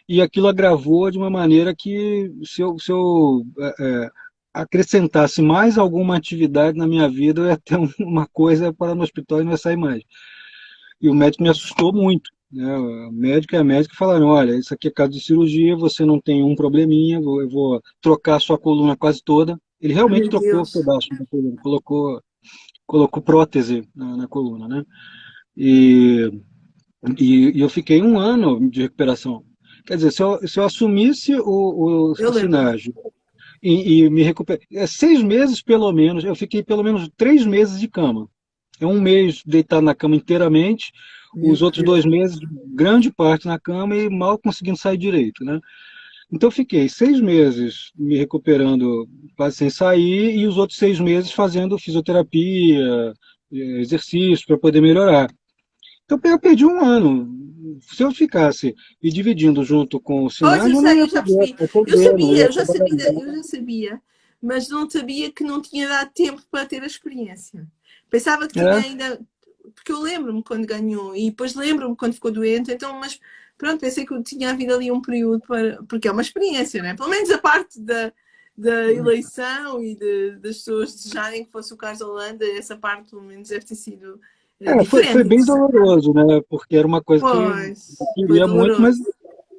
e aquilo agravou de uma maneira que se eu acrescentasse mais alguma atividade na minha vida, eu ia ter uma coisa para no hospital e não ia sair mais. E o médico me assustou muito. Né? O médico e a médica falaram, olha, isso aqui é caso de cirurgia, você não tem um probleminha, eu vou trocar a sua coluna quase toda. Ele Ai, realmente meu trocou Deus. pedaço da coluna, colocou prótese na coluna, né? E, e eu fiquei um ano de recuperação. Quer dizer, se eu assumisse Eu o lembro-me. Sinage e me recuperei. 6 meses, pelo menos, eu fiquei pelo menos 3 meses de cama. É um mês deitado na cama inteiramente, Meu os outros Deus. 2 meses, grande parte na cama e mal conseguindo sair direito, né? Então eu fiquei 6 meses me recuperando quase sem sair e os outros 6 meses fazendo fisioterapia, exercício para poder melhorar. Então eu perdi um ano. Se eu ficasse me dividindo junto com o Pois, eu Sinage, eu não sei, ia eu já poder percebi. Eu atender, não sabia, ia trabalhar. eu já sabia, mas não sabia que não tinha dado tempo para ter a experiência. Pensava que tinha É, ainda. porque eu lembro-me quando ganhou e depois lembro-me quando ficou doente, então, mas pronto, pensei que tinha havido ali um período para, porque é uma experiência, né? Pelo menos a parte da eleição e das pessoas desejarem que fosse o Carlos Holanda, essa parte pelo menos deve ter sido Foi diferente, bem interessante. doloroso, né? Porque era uma coisa que eu Pois, foi queria muito, mas doloroso.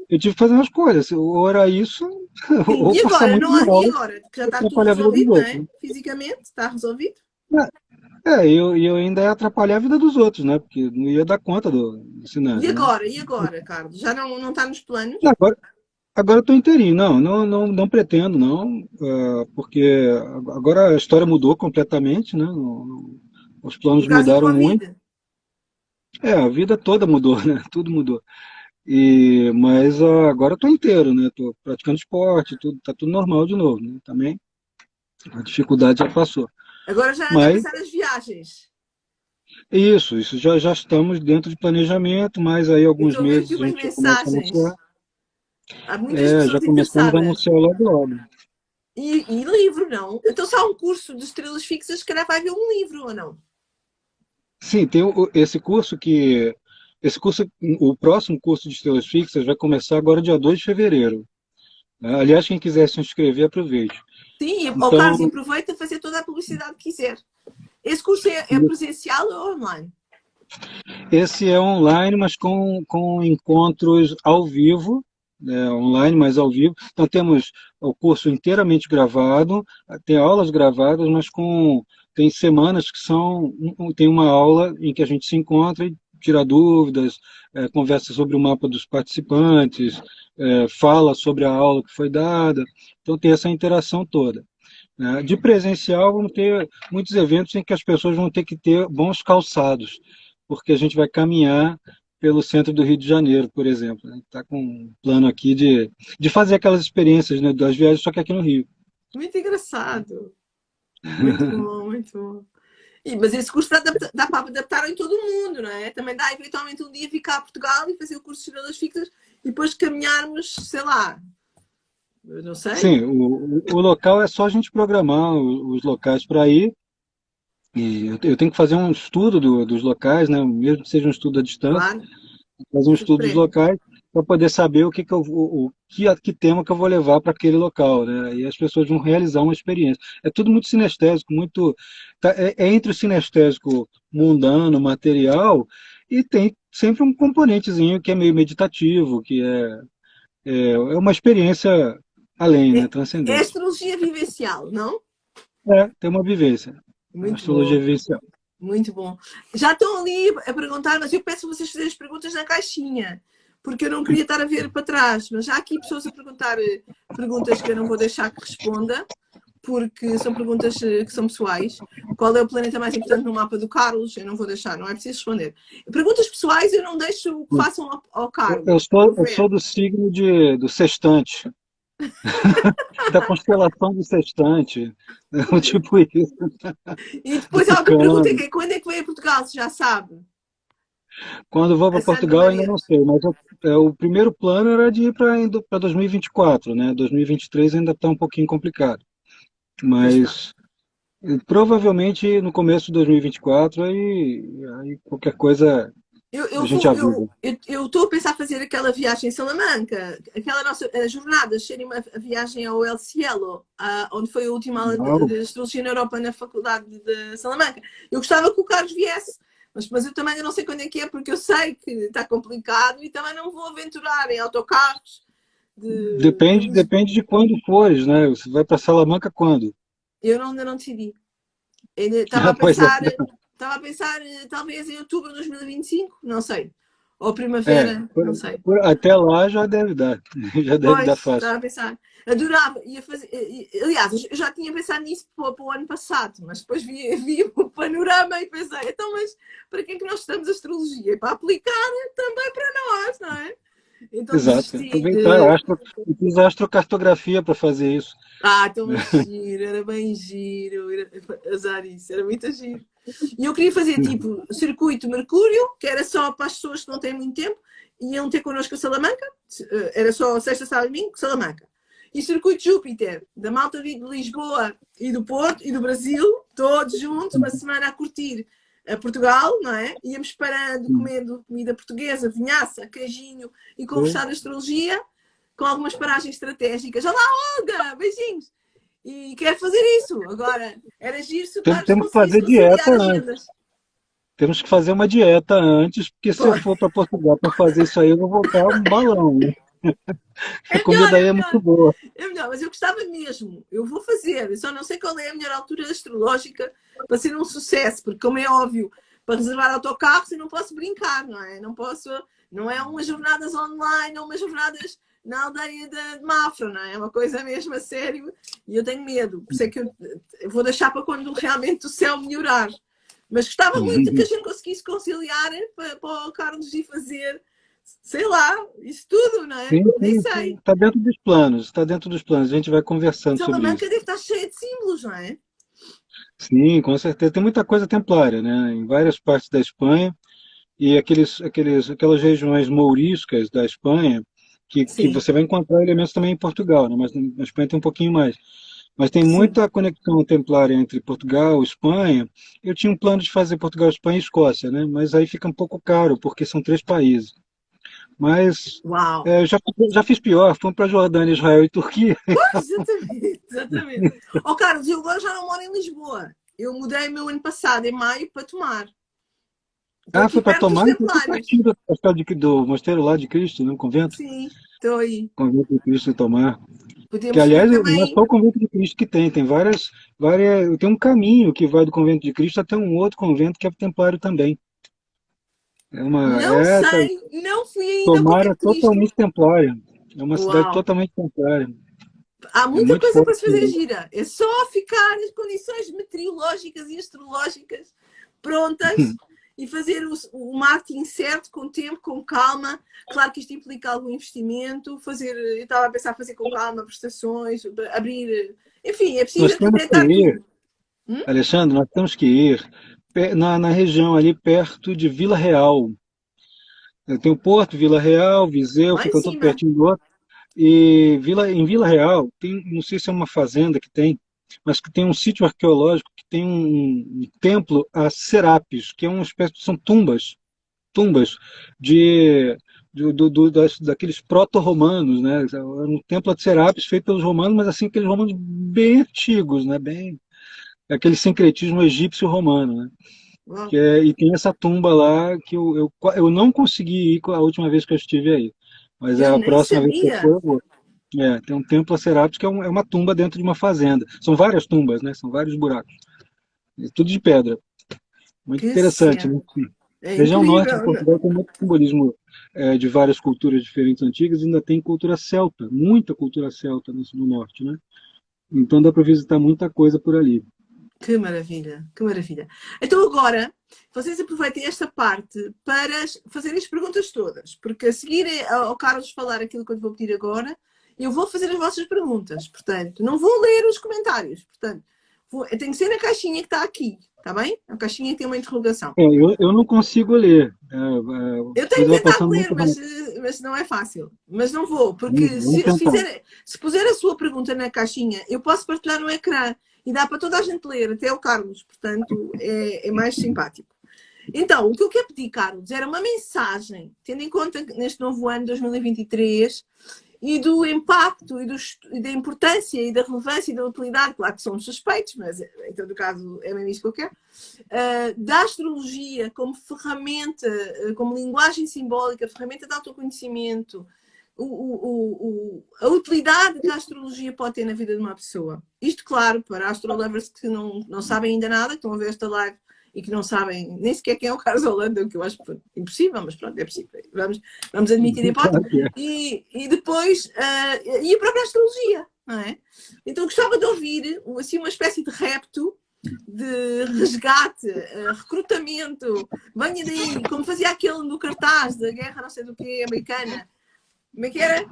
eu tive que fazer uma escolha. Ou era isso, Sim, ou e passar agora? muito Não há, e mal agora? Que já e está tudo atrapalhar a vida dos resolvido, não outros. é? Fisicamente, está resolvido? Eu ainda ia atrapalhar a vida dos outros, né? Porque não ia dar conta do cenário, né? E agora, Carlos? Já não está nos planos? Agora, agora eu tô inteirinho. Não pretendo, não. Porque agora a história mudou completamente, né? Os planos Por causa do mudaram muito. Covid? A vida toda mudou, né? Tudo mudou. Mas agora eu tô inteiro, né? Tô praticando esporte, tudo, tá tudo normal de novo, né? Também a dificuldade já passou. Agora já anda a Mas pensar nas viagens. isso já estamos dentro de planejamento, mas aí Eu alguns estou a ver aqui meses a umas gente já começa a anunciar. mensagens. Há muitas Já pessoas começamos a interessadas. anunciar logo logo. E livro, não? Então, se há um curso de estrelas fixas, se calhar vai haver um livro, ou não? Sim, tem esse curso que. Esse curso, o próximo curso de estrelas fixas vai começar agora dia 2 de fevereiro, né? Aliás, quem quiser se inscrever, aproveite. Sim, ó Então, Carlos, e aproveita a fazer toda a publicidade que quiser. Esse curso é presencial ou online? esse é online, mas com encontros ao vivo, né, online, mas ao vivo. Então temos o curso inteiramente gravado, tem aulas gravadas, mas tem semanas que tem uma aula em que a gente se encontra e tira dúvidas, conversa sobre o mapa dos participantes, fala sobre a aula que foi dada. Então tem essa interação toda, né? De presencial, vamos ter muitos eventos em que as pessoas vão ter que ter bons calçados, porque a gente vai caminhar pelo centro do Rio de Janeiro, por exemplo. A gente está com um plano aqui de fazer aquelas experiências, né, das viagens, só que aqui no Rio. Muito engraçado. Muito bom, muito bom. Mas esse curso dá para adaptar em todo o mundo, não é? Também dá eventualmente um dia ficar a Portugal e fazer o curso de estrelas fixas e depois caminharmos, sei lá, eu não sei. Sim, o local é só a gente programar os locais para ir. E eu tenho que fazer um estudo dos locais, né, mesmo que seja um estudo à distância, Claro, fazer um tudo estudo dos prévio. locais para poder saber que tema que eu vou levar para aquele local, né? E as pessoas vão realizar uma experiência. É tudo muito sinestésico, é entre o sinestésico mundano, material, e tem sempre um componentezinho que é meio meditativo, é uma experiência além, né? É Transcendente. astrologia vivencial, não? Tem uma vivência. A Muito astrologia bom, vivencial. muito bom. Já estão ali a perguntar, mas eu peço a vocês fazerem as perguntas na caixinha, porque eu não queria estar a ver para trás. Mas já há aqui pessoas a perguntar perguntas que eu não vou deixar que responda, porque são perguntas que são pessoais. Qual é o planeta mais importante no mapa do Carlos? Eu não vou deixar, não é preciso responder. Perguntas pessoais eu não deixo que façam ao Eu Carlos. sou, Vou eu ver. sou do signo do sextante, da constelação do sextante, tipo isso, E de depois há outra pergunta que Tucano. é quando é que vem a Portugal? Se já sabe. Quando eu vou A para Santa Portugal ainda Maria. não sei, mas o primeiro plano era de ir para 2024, né? 2023 ainda está um pouquinho complicado, Pois está. mas provavelmente no começo de 2024 aí qualquer coisa a gente avisa. Eu estou a pensar fazer aquela viagem em Salamanca, aquela nossa jornada, serem uma viagem ao El Cielo, onde foi a última aula Uau. de Astrologia na Europa na Faculdade de Salamanca. Eu gostava que o Carlos viesse, mas eu também não sei quando é que é, porque eu sei que está complicado e também não vou aventurar em autocarros de Lisboa. Depende de quando fores, né? Você vai para Salamanca quando? Ainda não decidi. Pois é. Estava a pensar talvez em outubro de 2025, não sei. Ou primavera, não sei. Até lá já deve dar. Já deve dar Pois, fácil. estava a pensar. Adorava, ia fazer. Aliás, eu já tinha pensado nisso para o ano passado, mas depois vi o panorama e pensei, então, mas para que é que nós estamos astrologia? Para aplicar também para nós, não é? Então Exato. desisti Aproveitar. de. Eu fiz astrocartografia para fazer isso. Então mas giro, era bem giro, azar isso, era muito giro. E eu queria fazer tipo circuito Mercúrio, que era só para as pessoas que não têm muito tempo, iam ter connosco a Salamanca, era só sexta, sábado e domingo, Salamanca. E circuito Júpiter, da malta de Lisboa e do Porto e do Brasil, todos juntos, uma semana a curtir a Portugal, não é? Íamos parando, comendo comida portuguesa, vinhaça, queijinho e conversar de astrologia, com algumas paragens estratégicas. Olá, Olga! Beijinhos! E quero fazer isso. Agora, era giro se o Carlos Temos que conseguisse fazer conciliar dieta antes. agendas. Temos que fazer uma dieta antes, porque se eu for para Portugal para fazer isso aí, eu vou voltar um balão, né? A É melhor, comida é aí é melhor. muito boa. É melhor, mas eu gostava mesmo. Eu vou fazer. Eu só não sei qual é a melhor altura astrológica para ser um sucesso, porque, como é óbvio, para reservar autocarros eu não posso brincar, não é? Não posso. Não é umas jornadas online, ou umas jornadas na aldeia de Mafra, não é? É uma coisa mesmo a sério e eu tenho medo. Por isso é que eu vou deixar para quando realmente o céu melhorar. Mas gostava muito que a gente conseguisse conciliar para o Carlos ir fazer, sei lá, isso tudo, não é? Sim, Nem sim, sei. sim. Está dentro dos planos, está dentro dos planos. A gente vai conversando sobre Salamanca isso. deve estar cheia de símbolos, não é? Sim, com certeza. Tem muita coisa templária, né? Em várias partes da Espanha e aquelas regiões mouriscas da Espanha que Sim, você vai encontrar elementos também em Portugal, né? Mas na Espanha tem um pouquinho mais. Mas tem sim. muita conexão templária entre Portugal e Espanha. Eu tinha um plano de fazer Portugal, Espanha e Escócia, né? Mas aí fica um pouco caro, porque são 3 países. Mas Uau! já fiz pior, fomos para Jordânia, Israel e Turquia. Pois, exatamente, exatamente. Ó Carlos, eu agora já não moro em Lisboa. Eu mudei-me o ano passado, em maio, para Tomar. Estou Ah, aqui foi para perto dos tomar, então foi Templários. pertinho do mosteiro lá de Cristo, né? O convento. Sim, estou aí. Convento de Cristo em Tomar. Que, Podemos ir aliás, não é também. só o Convento de Cristo que tem tem um caminho que vai do Convento de Cristo até um outro convento que é templário também. Não sei, não fui ainda ao Tomar é Convento de Cristo. totalmente templária. É uma cidade Uau! totalmente templária. Há É muita muito coisa para forte. se fazer gira. É só ficar as condições meteorológicas e astrológicas prontas e fazer o marketing certo, com tempo, com calma. Claro que isto implica algum investimento. Eu estava a pensar fazer com calma prestações, abrir. Enfim, é preciso Nós temos que arquitetar ir, tudo. Hum? Alexandre, nós temos que ir na região ali perto de Vila Real. Tem o Porto, Vila Real, Viseu, Lá em ficam tudo cima. pertinho do outro. E em Vila Real, tem, não sei se é uma fazenda que tem, mas que tem um sítio arqueológico que tem um templo a Serapis, que é uma espécie são tumbas de, daqueles proto-romanos, né? É um templo a Serapis feito pelos romanos, mas assim, aqueles romanos bem antigos, né? Bem, aquele sincretismo egípcio-romano, né? Uau. E tem essa tumba lá que eu não consegui ir a última vez que eu estive aí. Mas Eu a nem próxima vez que eu for, sabia. eu vou. Tem um templo a Serapis que é uma tumba dentro de uma fazenda. São várias tumbas, né? São vários buracos. E tudo de pedra. Muito Que interessante, né? cena. É A região norte de incrível, né? Portugal tem muito simbolismo de várias culturas diferentes antigas e ainda tem cultura celta, muita cultura celta no norte, né? Então dá para visitar muita coisa por ali. Que maravilha, que maravilha. Então agora, vocês aproveitem esta parte para fazerem as perguntas todas, porque a seguir ao Carlos falar aquilo que eu lhe vou pedir agora, eu vou fazer as vossas perguntas. Portanto, não vou ler os comentários. Portanto, tem que ser na caixinha que está aqui, está bem? A caixinha que tem uma interrogação. Eu não consigo ler. Eu Coisa tenho vai tentado passando ler, muito rápido. mas não é fácil. Mas não vou, porque Vamos tentar. se puser a sua pergunta na caixinha, eu posso partilhar no ecrã e dá para toda a gente ler, até o Carlos. Portanto, é mais simpático. Então, o que eu quero pedir, Carlos, era uma mensagem, tendo em conta que neste novo ano, 2023, e do impacto e da importância e da relevância e da utilidade, claro que somos suspeitos, mas em todo caso é mesmo isso que eu quero, da astrologia como ferramenta, como linguagem simbólica, ferramenta de autoconhecimento, a utilidade que a astrologia pode ter na vida de uma pessoa. Isto, claro, para astrolovers que não sabem ainda nada, que estão a ver esta live e que não sabem nem sequer quem é o Carlos Holanda, o que eu acho impossível, mas pronto, é possível. Vamos admitir a hipótese. Claro que é. E depois, e a própria astrologia, não é? Então gostava de ouvir assim, uma espécie de repto, de resgate, recrutamento, venha daí, como fazia aquele no cartaz da guerra, não sei do que, americana. Como é que era?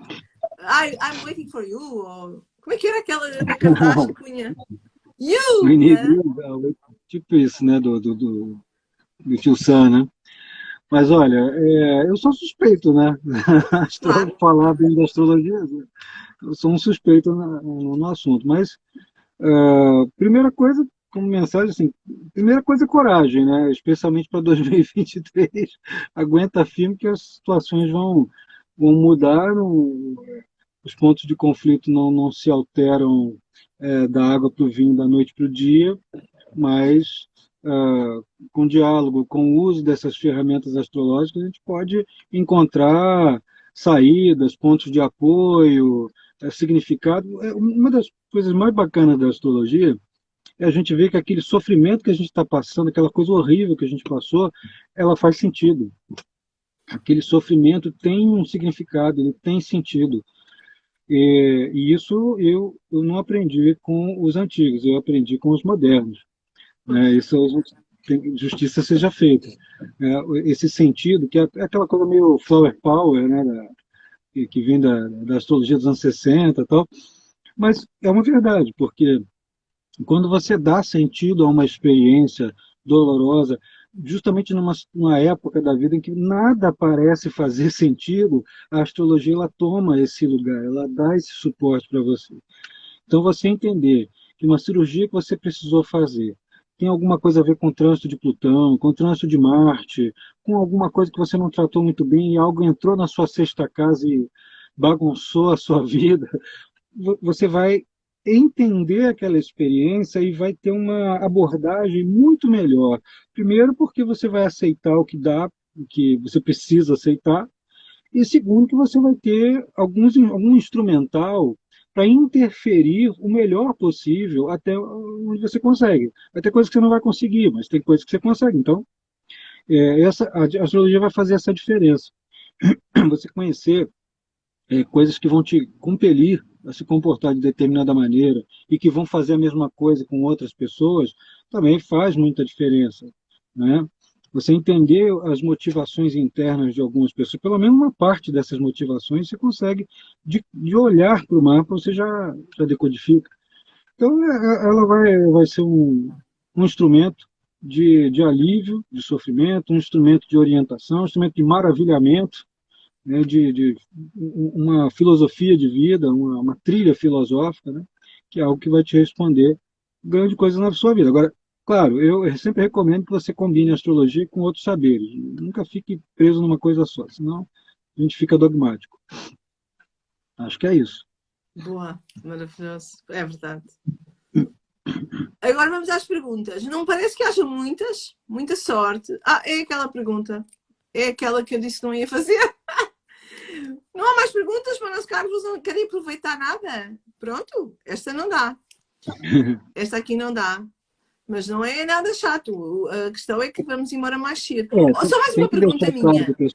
I'm waiting for you. Ou, como é que era aquela da cartaz que punha? No You! início, tipo isso, né, do Tio Sam, né? Mas olha, eu sou suspeito, né? Claro. Falar bem da astrologia, eu sou um suspeito no assunto. Mas, primeira coisa, como mensagem, assim, primeira coisa é coragem, né? Especialmente para 2023. Aguenta firme que as situações vão mudar, os pontos de conflito não se alteram da água para o vinho, da noite para o dia, mas com diálogo, com o uso dessas ferramentas astrológicas, a gente pode encontrar saídas, pontos de apoio, significado. Uma das coisas mais bacanas da astrologia é a gente ver que aquele sofrimento que a gente está passando, aquela coisa horrível que a gente passou, ela faz sentido. Aquele sofrimento tem um significado, ele tem sentido. E isso eu não aprendi com os antigos, eu aprendi com os modernos. Né? Isso a gente tem, justiça seja feita. Esse sentido, que é aquela coisa meio flower power, né, que vem da astrologia dos anos 60 e tal, mas é uma verdade, porque quando você dá sentido a uma experiência dolorosa, justamente numa época da vida em que nada parece fazer sentido, a astrologia ela toma esse lugar, ela dá esse suporte para você. Então, você entender que uma cirurgia que você precisou fazer tem alguma coisa a ver com o trânsito de Plutão, com o trânsito de Marte, com alguma coisa que você não tratou muito bem e algo entrou na sua sexta casa e bagunçou a sua vida, você vai entender aquela experiência e vai ter uma abordagem muito melhor. Primeiro, porque você vai aceitar o que dá, o que você precisa aceitar, e segundo, que você vai ter algum instrumental para interferir o melhor possível até onde você consegue. Vai ter coisas que você não vai conseguir, mas tem coisas que você consegue. Então, a astrologia vai fazer essa diferença. Você conhecer coisas que vão te compelir a se comportar de determinada maneira e que vão fazer a mesma coisa com outras pessoas, também faz muita diferença, né? Você entender as motivações internas de algumas pessoas, pelo menos uma parte dessas motivações, você consegue, de olhar para o mapa, você já decodifica. Então, ela vai ser um instrumento de alívio, de sofrimento, um instrumento de orientação, um instrumento de maravilhamento, né, de uma filosofia de vida, uma trilha filosófica, né, que é algo que vai te responder grande coisa na sua vida. Agora, claro, eu sempre recomendo que você combine a astrologia com outros saberes. Nunca fique preso numa coisa só, senão a gente fica dogmático. Acho que é isso. Boa, maravilhoso. É verdade. Agora vamos às perguntas. Não parece que haja muitas, muita sorte. É aquela pergunta. É aquela que eu disse que não ia fazer. Não há mais perguntas para o nosso Carlos, não querem aproveitar nada. Pronto, esta não dá. Esta aqui não dá. Mas não é nada chato. A questão é que vamos embora mais cedo. Só mais uma pergunta minha. Tem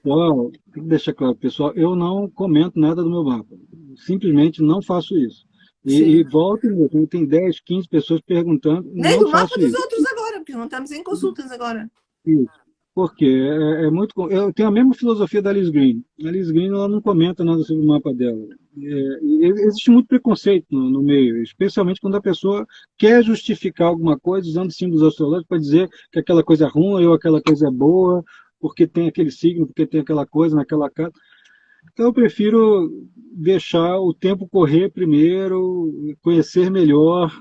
que deixar claro, pessoal, eu não comento nada do meu mapa. Simplesmente não faço isso. E volta, tem 10, 15 pessoas perguntando. Nem do mapa dos outros agora, porque não estamos em consultas agora. Isso. Porque muito. Eu tenho a mesma filosofia da Alice Green. A Alice Green ela não comenta nada sobre o mapa dela. Existe muito preconceito no meio, especialmente quando a pessoa quer justificar alguma coisa usando símbolos astrológicos para dizer que aquela coisa é ruim ou aquela coisa é boa, porque tem aquele signo, porque tem aquela coisa naquela casa. Então eu prefiro deixar o tempo correr primeiro, conhecer melhor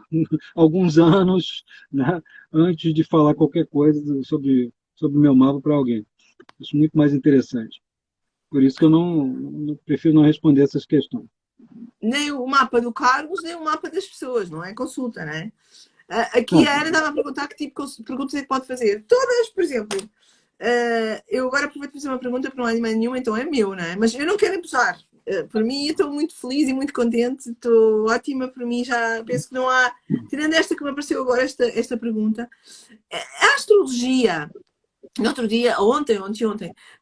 alguns anos, né, antes de falar qualquer coisa sobre o meu mapa para alguém. Isso é muito mais interessante. Por isso que eu prefiro não responder essas questões. Nem o mapa do Carlos, nem o mapa das pessoas, não é consulta, não é? Aqui a Ana estava a perguntar que tipo de perguntas é que pode fazer. Todas, por exemplo. Eu agora aproveito para fazer uma pergunta que não é de nenhuma, então é meu, não é? Mas eu não quero abusar. Por mim, estou muito feliz e muito contente, estou ótima. Por mim, já penso que não há. Tirando esta que me apareceu agora, esta pergunta, a astrologia. No outro dia, ontem,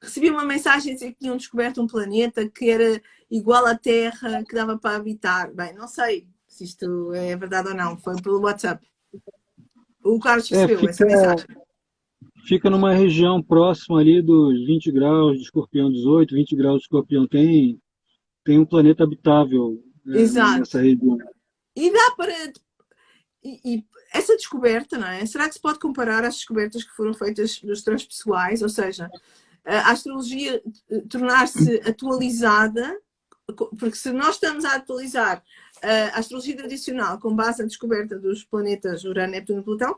recebi uma mensagem a dizer que tinham descoberto um planeta que era igual à Terra, que dava para habitar. Bem, não sei se isto é verdade ou não, foi pelo WhatsApp. O Carlos recebeu essa mensagem. Fica numa região próxima ali dos 20 graus de Escorpião, 18, 20 graus de Escorpião. Tem um planeta habitável nessa região. E dá para... E essa descoberta, não é? Será que se pode comparar às descobertas que foram feitas nos transpessoais? Ou seja, a astrologia tornar-se atualizada porque se nós estamos a atualizar a astrologia tradicional com base na descoberta dos planetas Urano, Netuno e Plutão,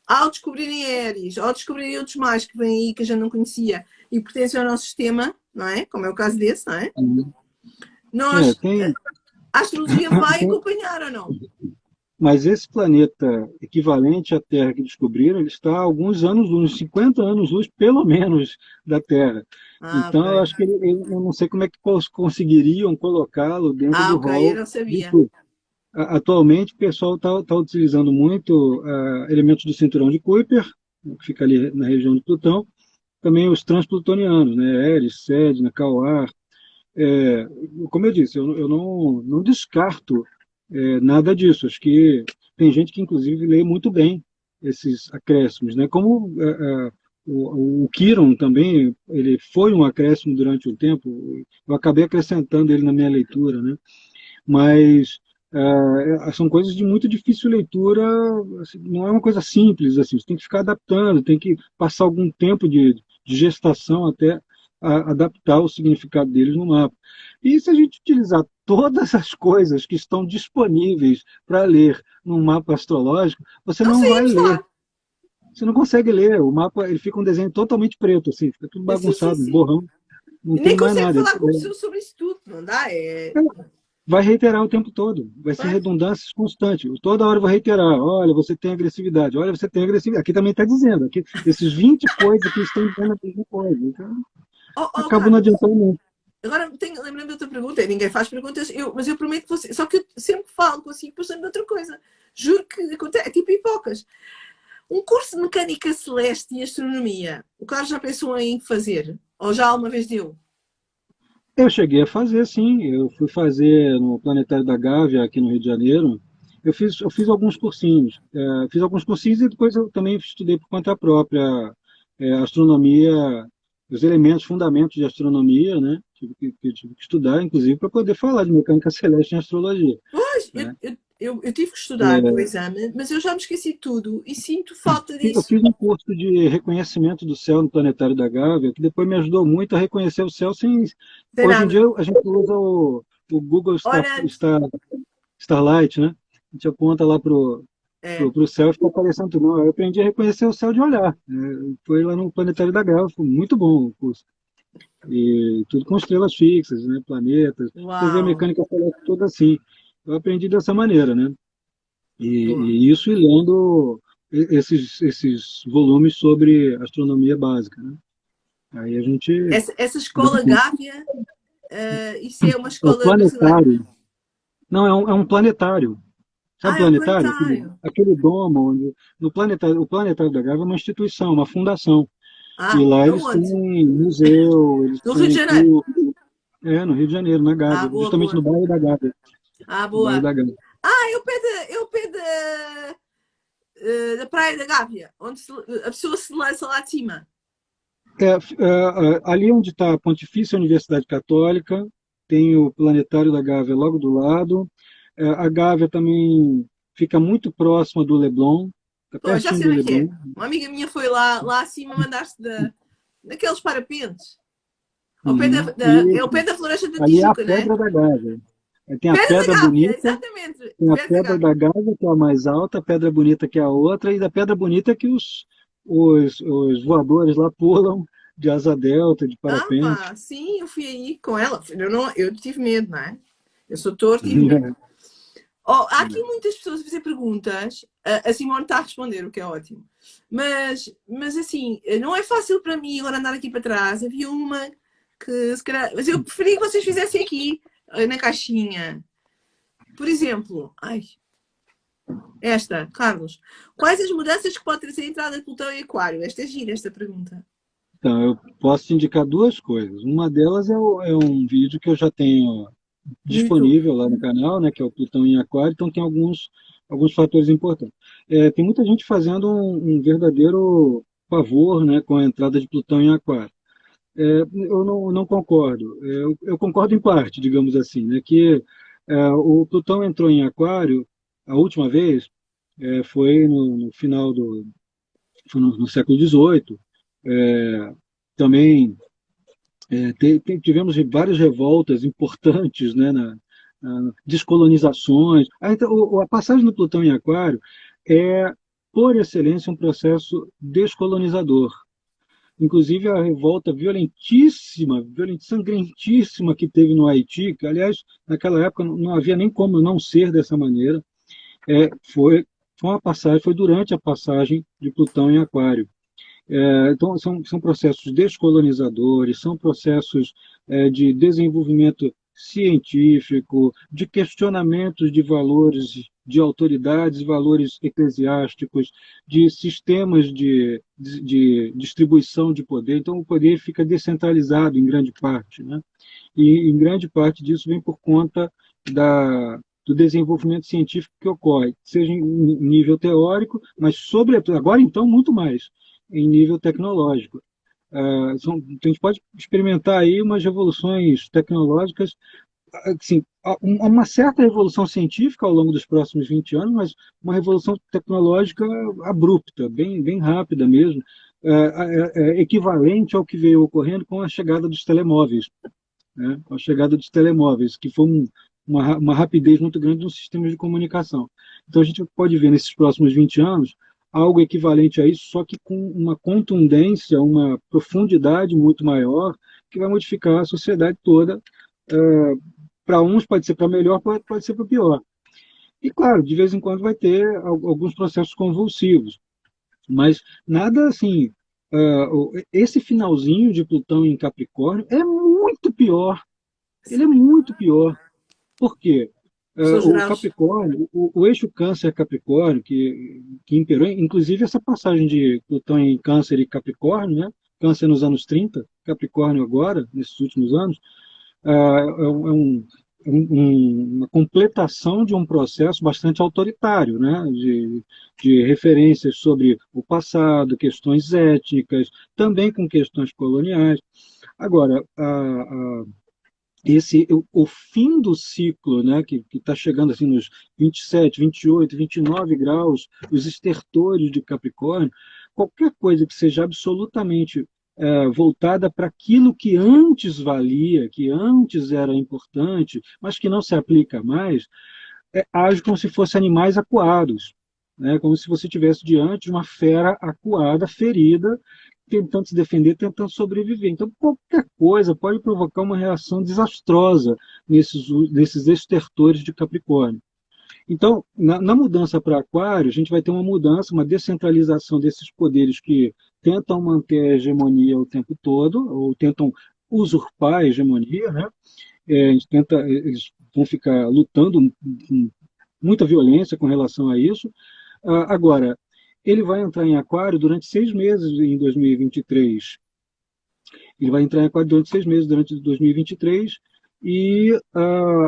ao descobrirem Ares, ao descobrirem outros mais que vêm aí que a gente não conhecia e pertencem ao nosso sistema, não é? Como é o caso desse, não é? Nós, Tem, a astrologia vai tem, acompanhar ou não? mas esse planeta equivalente à Terra que descobriram, ele está a alguns anos, uns 50 anos-luz, pelo menos, da Terra. Ah, Então, eu ok. acho que eu não sei como é que conseguiriam colocá-lo dentro Ah, do ok, eu rol não de sabia. tudo. Atualmente, o pessoal está utilizando muito elementos do cinturão de Kuiper, que fica ali na região de Plutão, também os transplutonianos, né, Eris, Sedna, Cauar. Como eu disse, eu não descarto nada disso. Acho que tem gente que, inclusive, lê muito bem esses acréscimos, né? Como o Quiron também, ele foi um acréscimo durante o tempo, eu acabei acrescentando ele na minha leitura, né? Mas são coisas de muito difícil leitura, assim, não é uma coisa simples, assim, você tem que ficar adaptando, tem que passar algum tempo de gestação até adaptar o significado deles no mapa. E se a gente utilizar todas as coisas que estão disponíveis para ler num mapa astrológico, você Não não vai saímos ler. lá. Você não consegue ler. O mapa ele fica um desenho totalmente preto, assim, fica tudo Sim, sim, bagunçado, sim. borrão, não E nem tem mais consegue nada. falar com a pessoa sobre isso tudo, não dá? Vai reiterar o tempo todo, vai ser Pois. redundâncias constantes. Toda hora vai reiterar, olha, você tem agressividade, olha, você tem agressividade. Aqui também está dizendo, aqui, esses 20 coisas que estão dizendo a mesma coisa. Então, Oh, oh, acaba não Carlos, adiantando muito. agora lembrando de outra pergunta, e ninguém faz perguntas, mas eu prometo que você. Só que eu sempre falo consigo pensando noutra coisa. Juro que acontece, é tipo pipocas. Um curso de mecânica celeste e astronomia, o Carlos já pensou em fazer? Ou já alguma vez deu? Eu cheguei a fazer, sim. Eu fui fazer no Planetário da Gávea, aqui no Rio de Janeiro. Eu fiz alguns cursinhos. Fiz alguns cursinhos e depois eu também estudei por conta própria astronomia, os elementos, fundamentos de astronomia, né? Tive que estudar, inclusive, para poder falar de mecânica celeste em astrologia. Pois, Né? eu tive que estudar para o exame, mas eu já me esqueci de tudo e sinto falta Eu disso. fiz um curso de reconhecimento do céu no Planetário da Gávea, que depois me ajudou muito a reconhecer o céu sem. Sem Hoje em dia nada. a gente usa o Google Olhando. Starlight, né? A gente aponta lá É. pro céu e fica aparecendo tudo. Não, eu aprendi a reconhecer o céu de olhar. Foi lá no Planetário da Gávea, foi muito bom o curso. E tudo com estrelas fixas, né? Planetas. Você vê a Uau. mecânica celeste toda assim. Eu aprendi dessa maneira, né? Boa. E isso e lendo esses volumes sobre astronomia básica, né? Aí a gente. Essa escola Gávea, isso é uma É o escola brasileira. planetário. Não, é um planetário. Sabe Ah, é um planetário? Aquele, planetário. aquele domo onde. No planetário, o Planetário da Gávea é uma instituição, uma fundação. E Ah, lá eles aonde? têm museu, eles No Rio de têm Janeiro. curso. No Rio de Janeiro, na Ah, Gávea, boa, justamente no boa. bairro da Gávea. Ah, No bairro boa. da Gávea. Ah, é o pé da Praia da Gávea, onde a pessoa se lança lá de cima. Ali onde está a Pontifícia Universidade Católica, tem o Planetário da Gávea logo do lado. A Gávea também fica muito próxima do Leblon, está Pô, já pertinho sei do onde é que Leblon. é. Uma amiga minha foi lá acima mandar-se daqueles parapentes. Uhum. É o E pé da Floresta da ali é a Tijuca, né? Pedra da Gávea. Tem a Pedra da Pedra Gávea, Bonita, exatamente. tem a Pedra da Pedra Gávea. da Gávea, que é a mais alta, a Pedra Bonita, que é a outra, e da Pedra Bonita que os voadores lá pulam de asa delta, de Ah, parapente. pá, sim, eu fui aí com ela. Eu tive medo, não é? Eu sou torto e tive medo. Oh, há aqui muitas pessoas a fazer perguntas. A Simone está a responder, o que é ótimo. Mas assim, não é fácil para mim agora andar aqui para trás. Havia uma que se calhar. Mas eu preferia que vocês fizessem aqui, na caixinha. Por exemplo, ai, esta, Carlos. Quais as mudanças que pode trazer a entrada de Plutão em Aquário? Esta é gira, esta pergunta. Então, eu posso te indicar duas coisas. Uma delas é um vídeo que eu já tenho No YouTube. disponível lá no canal, né, que é o Plutão em Aquário, então tem alguns fatores importantes. Tem muita gente fazendo um verdadeiro favor, né, com a entrada de Plutão em Aquário. Eu não concordo. Eu concordo em parte, digamos assim, né, que o Plutão entrou em Aquário a última vez, foi no final foi no século XVIII. Também Tivemos várias revoltas importantes, né, descolonizações. Então, a passagem do Plutão em Aquário é, por excelência, um processo descolonizador. Inclusive a revolta violentíssima, sangrentíssima que teve no Haiti, que, aliás, naquela época não havia nem como não ser dessa maneira, foi durante a passagem de Plutão em Aquário. Então, são processos descolonizadores, são processos de desenvolvimento científico, de questionamentos de valores de autoridades, valores eclesiásticos, de sistemas de distribuição de poder. Então, o poder fica descentralizado em grande parte, né? E em grande parte disso vem por conta do desenvolvimento científico que ocorre, seja em nível teórico, mas, sobretudo, agora então, muito mais, em nível tecnológico. A gente pode experimentar aí umas revoluções tecnológicas, assim, uma certa revolução científica ao longo dos próximos 20 anos, mas uma revolução tecnológica abrupta, bem rápida mesmo, equivalente ao que veio ocorrendo com a chegada dos telemóveis, né? Com a chegada dos telemóveis, que foi uma rapidez muito grande nos sistemas de comunicação. Então a gente pode ver nesses próximos 20 anos algo equivalente a isso, só que com uma contundência, uma profundidade muito maior, que vai modificar a sociedade toda. Para uns pode ser para melhor, pode ser para pior. E claro, de vez em quando vai ter alguns processos convulsivos, mas nada assim. Esse finalzinho de Plutão em Capricórnio é muito pior. Ele é muito pior. Por quê? Sou O geral. Capricórnio, o eixo Câncer-Capricórnio, que imperou, inclusive essa passagem de Plutão em Câncer e Capricórnio, né? Câncer nos anos 30, Capricórnio agora, nesses últimos anos, uma completação de um processo bastante autoritário, né? De referências sobre o passado, questões étnicas, também com questões coloniais. Agora, o fim do ciclo, né, que está chegando assim nos 27, 28, 29 graus, os estertores de Capricórnio, qualquer coisa que seja absolutamente voltada para aquilo que antes valia, que antes era importante, mas que não se aplica mais, age como se fossem animais acuados, né, como se você tivesse diante de uma fera acuada, ferida, tentando se defender, tentando sobreviver. Então, qualquer coisa pode provocar uma reação desastrosa nesses estertores de Capricórnio. Então, na mudança para Aquário, a gente vai ter uma mudança, uma descentralização desses poderes que tentam manter a hegemonia o tempo todo, ou tentam usurpar a hegemonia, né? Eles vão ficar lutando com muita violência com relação a isso. Agora, ele vai entrar em Aquário durante 6 meses em 2023. Ele vai entrar em Aquário durante 6 meses durante 2023 e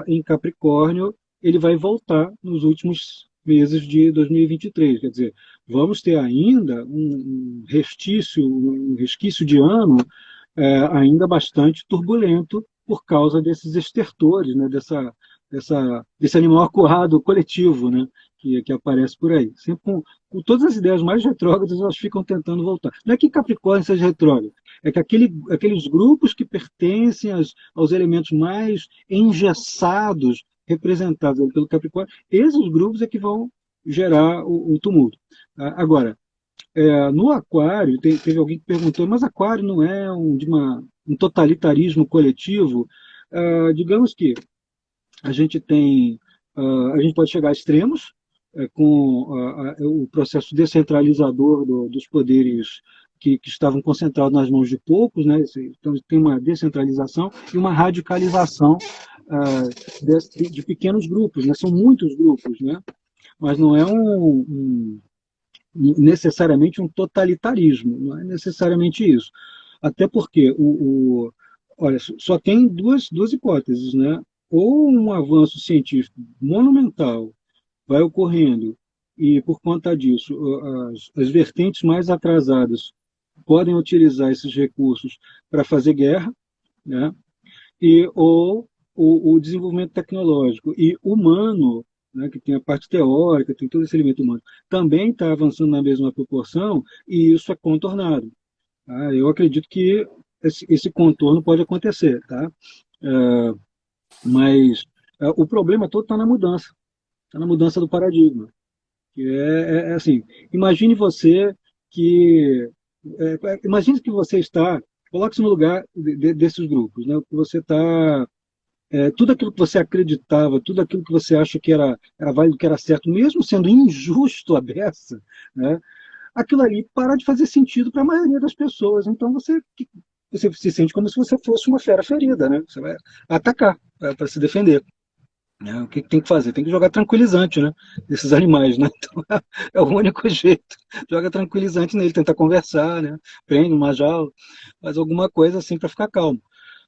em Capricórnio ele vai voltar nos últimos meses de 2023. Quer dizer, vamos ter ainda um resquício de ano ainda bastante turbulento por causa desses estertores, né, desse animal acuado coletivo, né, que aparece por aí. Sempre com todas as ideias mais retrógradas, elas ficam tentando voltar. Não é que Capricórnio seja retrógrado, é que aqueles grupos que pertencem aos elementos mais engessados, representados pelo Capricórnio, esses grupos é que vão gerar o tumulto. Agora, no Aquário, teve alguém que perguntou, mas Aquário não é um totalitarismo coletivo? Digamos que a gente pode chegar a extremos com o processo descentralizador dos poderes que estavam concentrados nas mãos de poucos, né? Então tem uma descentralização e uma radicalização de pequenos grupos, né? São muitos grupos, né? Mas não é necessariamente um totalitarismo, não é necessariamente isso. Até porque olha, só tem duas hipóteses, né? Ou um avanço científico monumental vai ocorrendo e, por conta disso, as vertentes mais atrasadas podem utilizar esses recursos para fazer guerra, né? Ou o desenvolvimento tecnológico e humano, né, que tem a parte teórica, tem todo esse elemento humano, também está avançando na mesma proporção e isso é contornado. Tá? Eu acredito que esse contorno pode acontecer, tá? É, mas o problema todo está na mudança do paradigma. Que é assim, imagine você que, imagine que você está, coloque-se no lugar desses grupos, né? Que você está, tudo aquilo que você acreditava, tudo aquilo que você acha que era válido, que era certo, mesmo sendo injusto a beça, né? Aquilo ali para de fazer sentido para a maioria das pessoas. Então você se sente como se você fosse uma fera ferida, né? Você vai atacar para se defender. Né? O que tem que fazer? Tem que jogar tranquilizante, né? Desses animais, né? Então, é o único jeito. Joga tranquilizante nele, tenta conversar, né? Prende uma jaula, faz alguma coisa assim para ficar calmo.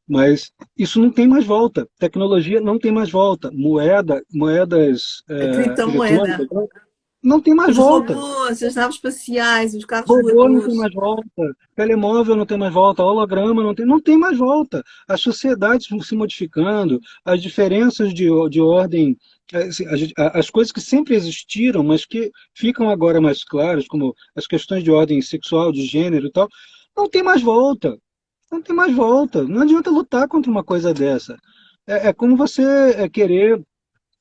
Mas isso não tem mais volta. Tecnologia não tem mais volta. Moedas A criptomoeda. eletrônicas não tem mais Os volta. robôs, as naves espaciais, os carros Robô não tem voadores. mais volta, telemóvel não tem mais volta, holograma não tem mais volta. As sociedades vão se modificando, as diferenças de ordem, assim, as coisas que sempre existiram, mas que ficam agora mais claras, como as questões de ordem sexual, de gênero e tal, não tem mais volta. Não tem mais volta. Não adianta lutar contra uma coisa dessa. É como você querer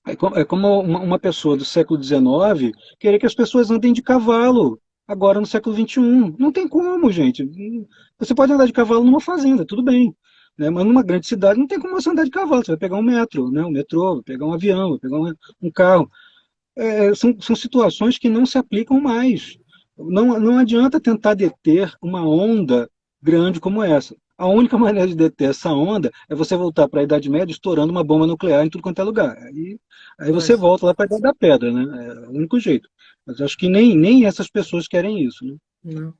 é como uma pessoa do século XIX querer que as pessoas andem de cavalo agora no século XXI. Não tem como, gente. Você pode andar de cavalo numa fazenda, tudo bem. Né? Mas numa grande cidade não tem como você andar de cavalo. Você vai pegar um metro, né? Um metrô, vai pegar um avião, vai pegar um carro. São situações que não se aplicam mais. Não adianta tentar deter uma onda grande como essa. A única maneira de deter essa onda é você voltar para a Idade Média estourando uma bomba nuclear em tudo quanto é lugar. Aí você Pois, volta lá para a Idade da Pedra, né? É o único jeito. Mas acho que nem essas pessoas querem isso, né? não.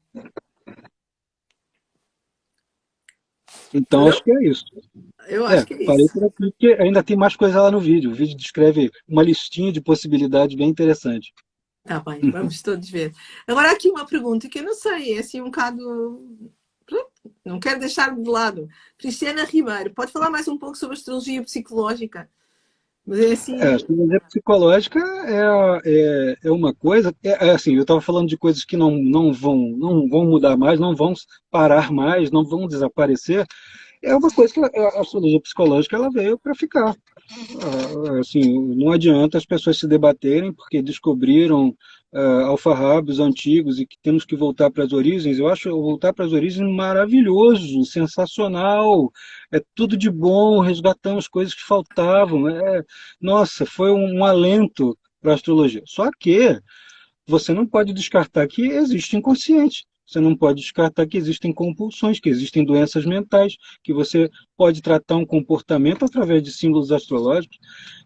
Então Não, acho que é isso. eu acho que é Parei isso. por aqui, porque ainda tem mais coisa lá no vídeo. O vídeo descreve uma listinha de possibilidades bem interessante. Tá bem, vamos todos ver. Agora aqui uma pergunta que eu não sei, é assim um bocado. Pronto, não quero deixar de lado. Cristiana Ribeiro, pode falar mais um pouco sobre astrologia psicológica? Mas é A assim. cirurgia psicológica é uma coisa, assim, eu estava falando de coisas que não vão mudar mais, não vão parar mais, não vão desaparecer. É uma coisa que a astrologia psicológica ela veio para ficar. Assim, não adianta as pessoas se debaterem porque descobriram alfarrábios antigos e que temos que voltar para as origens. Eu acho voltar para as origens maravilhoso, sensacional, é tudo de bom, resgatamos coisas que faltavam. Nossa, foi um alento para a astrologia. Só que você não pode descartar que existe inconsciente. Você não pode descartar que existem compulsões, que existem doenças mentais, que você pode tratar um comportamento através de símbolos astrológicos.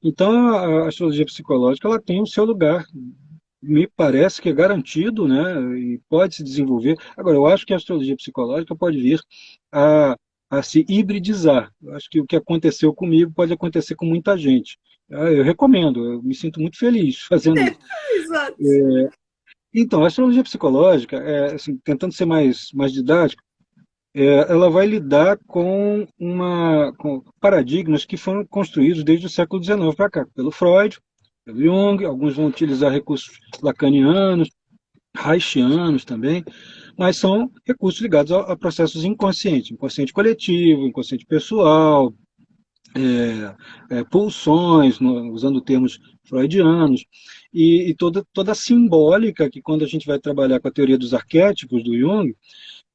Então, a astrologia psicológica ela tem o seu lugar. Me parece que é garantido, né? E pode se desenvolver. Agora, eu acho que a astrologia psicológica pode vir a se hibridizar. Eu acho que o que aconteceu comigo pode acontecer com muita gente. Eu recomendo, eu me sinto muito feliz fazendo isso. Exato. Então, a astrologia psicológica, assim, tentando ser mais didático, ela vai lidar com paradigmas que foram construídos desde o século XIX para cá, pelo Freud, pelo Jung, alguns vão utilizar recursos lacanianos, reichianos também, mas são recursos ligados a processos inconscientes, inconsciente coletivo, inconsciente pessoal, pulsões, usando termos freudianos, e toda a simbólica que quando a gente vai trabalhar com a teoria dos arquétipos do Jung,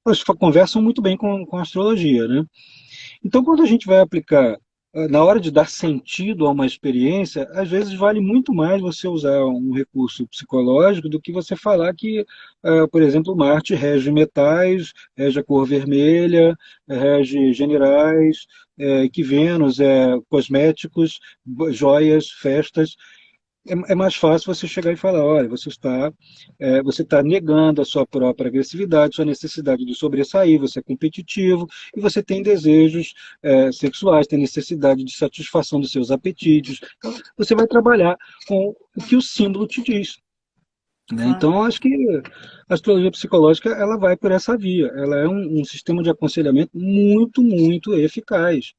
elas conversam muito bem com a astrologia, né? Então, quando a gente vai aplicar, na hora de dar sentido a uma experiência, às vezes vale muito mais você usar um recurso psicológico do que você falar que, por exemplo, Marte rege metais, rege a cor vermelha, rege generais, que Vênus é cosméticos, joias, festas. É mais fácil você chegar e falar, olha, você está negando a sua própria agressividade, sua necessidade de sobressair, você é competitivo e você tem desejos sexuais, tem necessidade de satisfação dos seus apetites. Então, você vai trabalhar com o que o símbolo te diz. Né? Claro. Então, acho que a astrologia psicológica ela vai por essa via. Ela é um sistema de aconselhamento muito, muito eficaz.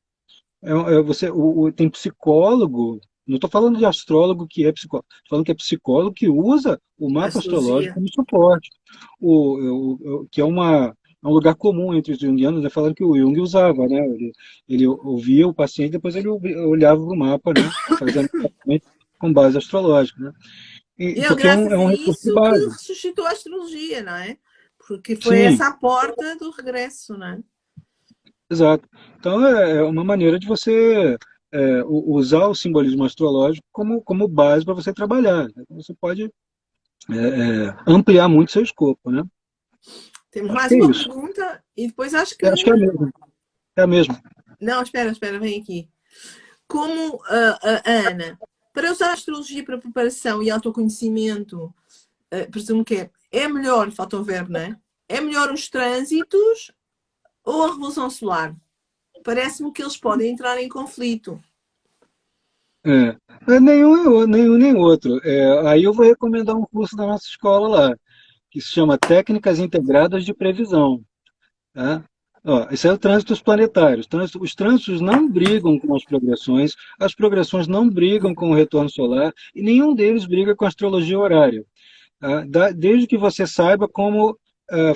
Tem psicólogo, não estou falando de astrólogo que é psicólogo, estou falando que é psicólogo que usa o mapa Astrologia. astrológico como suporte, que é é um lugar comum entre os junguianos, né? Falando que o Jung usava, né? Ele ouvia o paciente, depois ele olhava para o mapa, né? Fazendo tratamento com base astrológica, né? E é Porque é graças a um recurso de isso que base. ressuscitou a astrologia, não é? Porque foi Sim, essa a porta do regresso, não é? exato. Então é uma maneira de você usar o simbolismo astrológico como base para você trabalhar, né? Então, você pode ampliar muito seu escopo, né? Temos Acho mais que é uma isso. pergunta e depois acho que. Eu acho que é a mesma. É a mesma. Não, espera, vem aqui. Como a Ana, para usar a astrologia para preparação e autoconhecimento, presumo que é melhor, falta o verbo, não é? É melhor os trânsitos ou a revolução solar? Parece-me que eles podem entrar em conflito. Nenhum nem outro. Aí eu vou recomendar um curso da nossa escola lá, que se chama Técnicas Integradas de Previsão. Tá? Ó, esse é o trânsito dos planetários. Os trânsitos não brigam com as progressões não brigam com o retorno solar e nenhum deles briga com a astrologia horária. Tá? Desde que você saiba como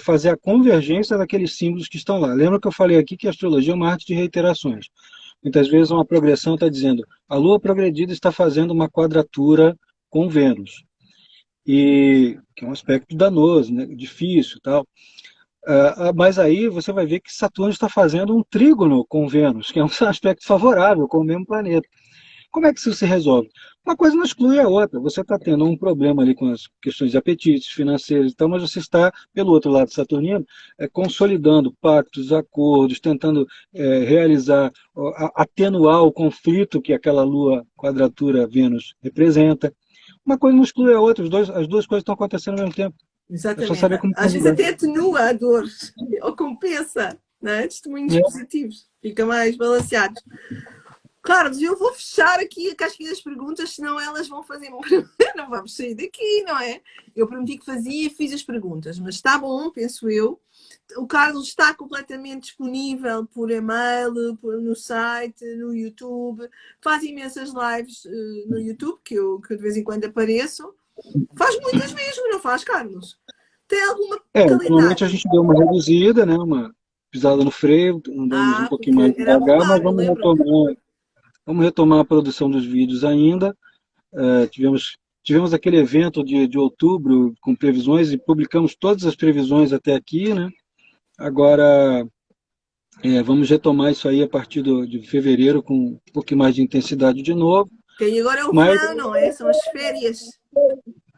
fazer a convergência daqueles símbolos que estão lá. Lembra que eu falei aqui que a astrologia é uma arte de reiterações. Muitas vezes uma progressão está dizendo a Lua progredida está fazendo uma quadratura com Vênus, e que é um aspecto danoso, né, difícil, tal. Mas aí você vai ver que Saturno está fazendo um trígono com Vênus, que é um aspecto favorável com o mesmo planeta. Como é que isso se resolve? Uma coisa não exclui a outra. Você está tendo um problema ali com as questões de apetites financeiros e tal, mas você está, pelo outro lado saturnino, consolidando pactos, acordos, tentando realizar, atenuar o conflito que aquela Lua quadratura Vênus representa. Uma coisa não exclui a outra, as duas coisas estão acontecendo ao mesmo tempo. É só Exatamente. saber como Às vezes conjugar. até atenua a dor ou compensa, não é? Testemunhos positivos. Fica mais balanceados. Carlos, eu vou fechar aqui a casquinha das perguntas, senão elas vão fazer. Não vamos sair daqui, não é? Eu prometi que fazia e fiz as perguntas, mas está bom, penso eu. O Carlos está completamente disponível por e-mail, no site, no YouTube. Faz imensas lives no YouTube, que eu de vez em quando apareço. Faz muitas mesmo, não faz, Carlos? Tem alguma Ultimamente a qualidade? gente deu uma reduzida, né, uma pisada no freio, andamos um pouquinho mais Porque era devagar, mas bombar, eu lembro. vamos retomar a produção dos vídeos ainda. Tivemos aquele evento de outubro com previsões e publicamos todas as previsões até aqui, né? Agora vamos retomar isso aí a partir de fevereiro com um pouquinho mais de intensidade de novo. Porque agora é o Mas verão, não é? São as férias.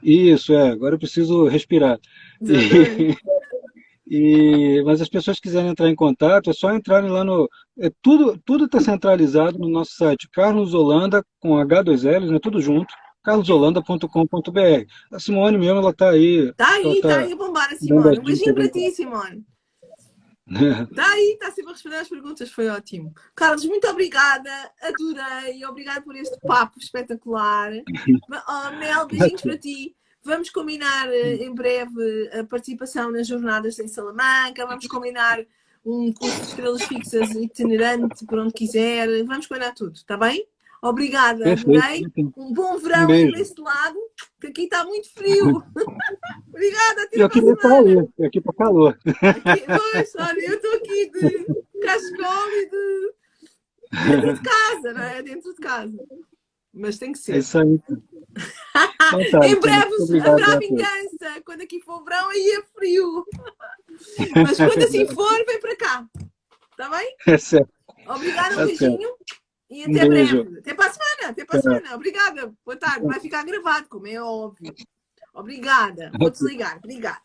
isso, agora eu preciso respirar. Exatamente. Mas as pessoas que quiserem entrar em contato, é só entrarem lá no. Tudo está centralizado no nosso site, Carlos Holanda, com H2L, né, tudo junto, carlosholanda.com.br. A Simone mesmo, ela está aí. Está aí a bombar a Dando Simone. as Um beijinho dicas para aí. ti, Simone. Está aí, está sempre a responder às perguntas, foi ótimo. Carlos, muito obrigada, adorei, obrigada por este papo espetacular. Mel, beijinhos para ti. Vamos combinar em breve a participação nas jornadas em Salamanca, vamos combinar um curso de estrelas fixas itinerante por onde quiser, vamos combinar tudo, está bem? Obrigada, Perfeito. adorei. Um bom Um verão aí beijo. desse lado, que aqui está muito frio. Obrigada, até Eu para a queria estar semana. aí, aqui para calor. Pois, olha, eu estou aqui de cachecol e dentro de casa, não é? Dentro de casa. Mas tem que É ser. isso aí. Então tá, Em então, breve muito obrigado haverá a todos. vingança. Quando aqui for verão, aí é frio. Mas quando assim for, vem para cá. Está bem? É certo, Obrigada, um tá certo. beijinho. E Um até beijo. breve. Até para a semana. Até para a semana. Obrigada. Boa tarde. Vai ficar gravado, como é óbvio. Obrigada. Vou desligar. Obrigada.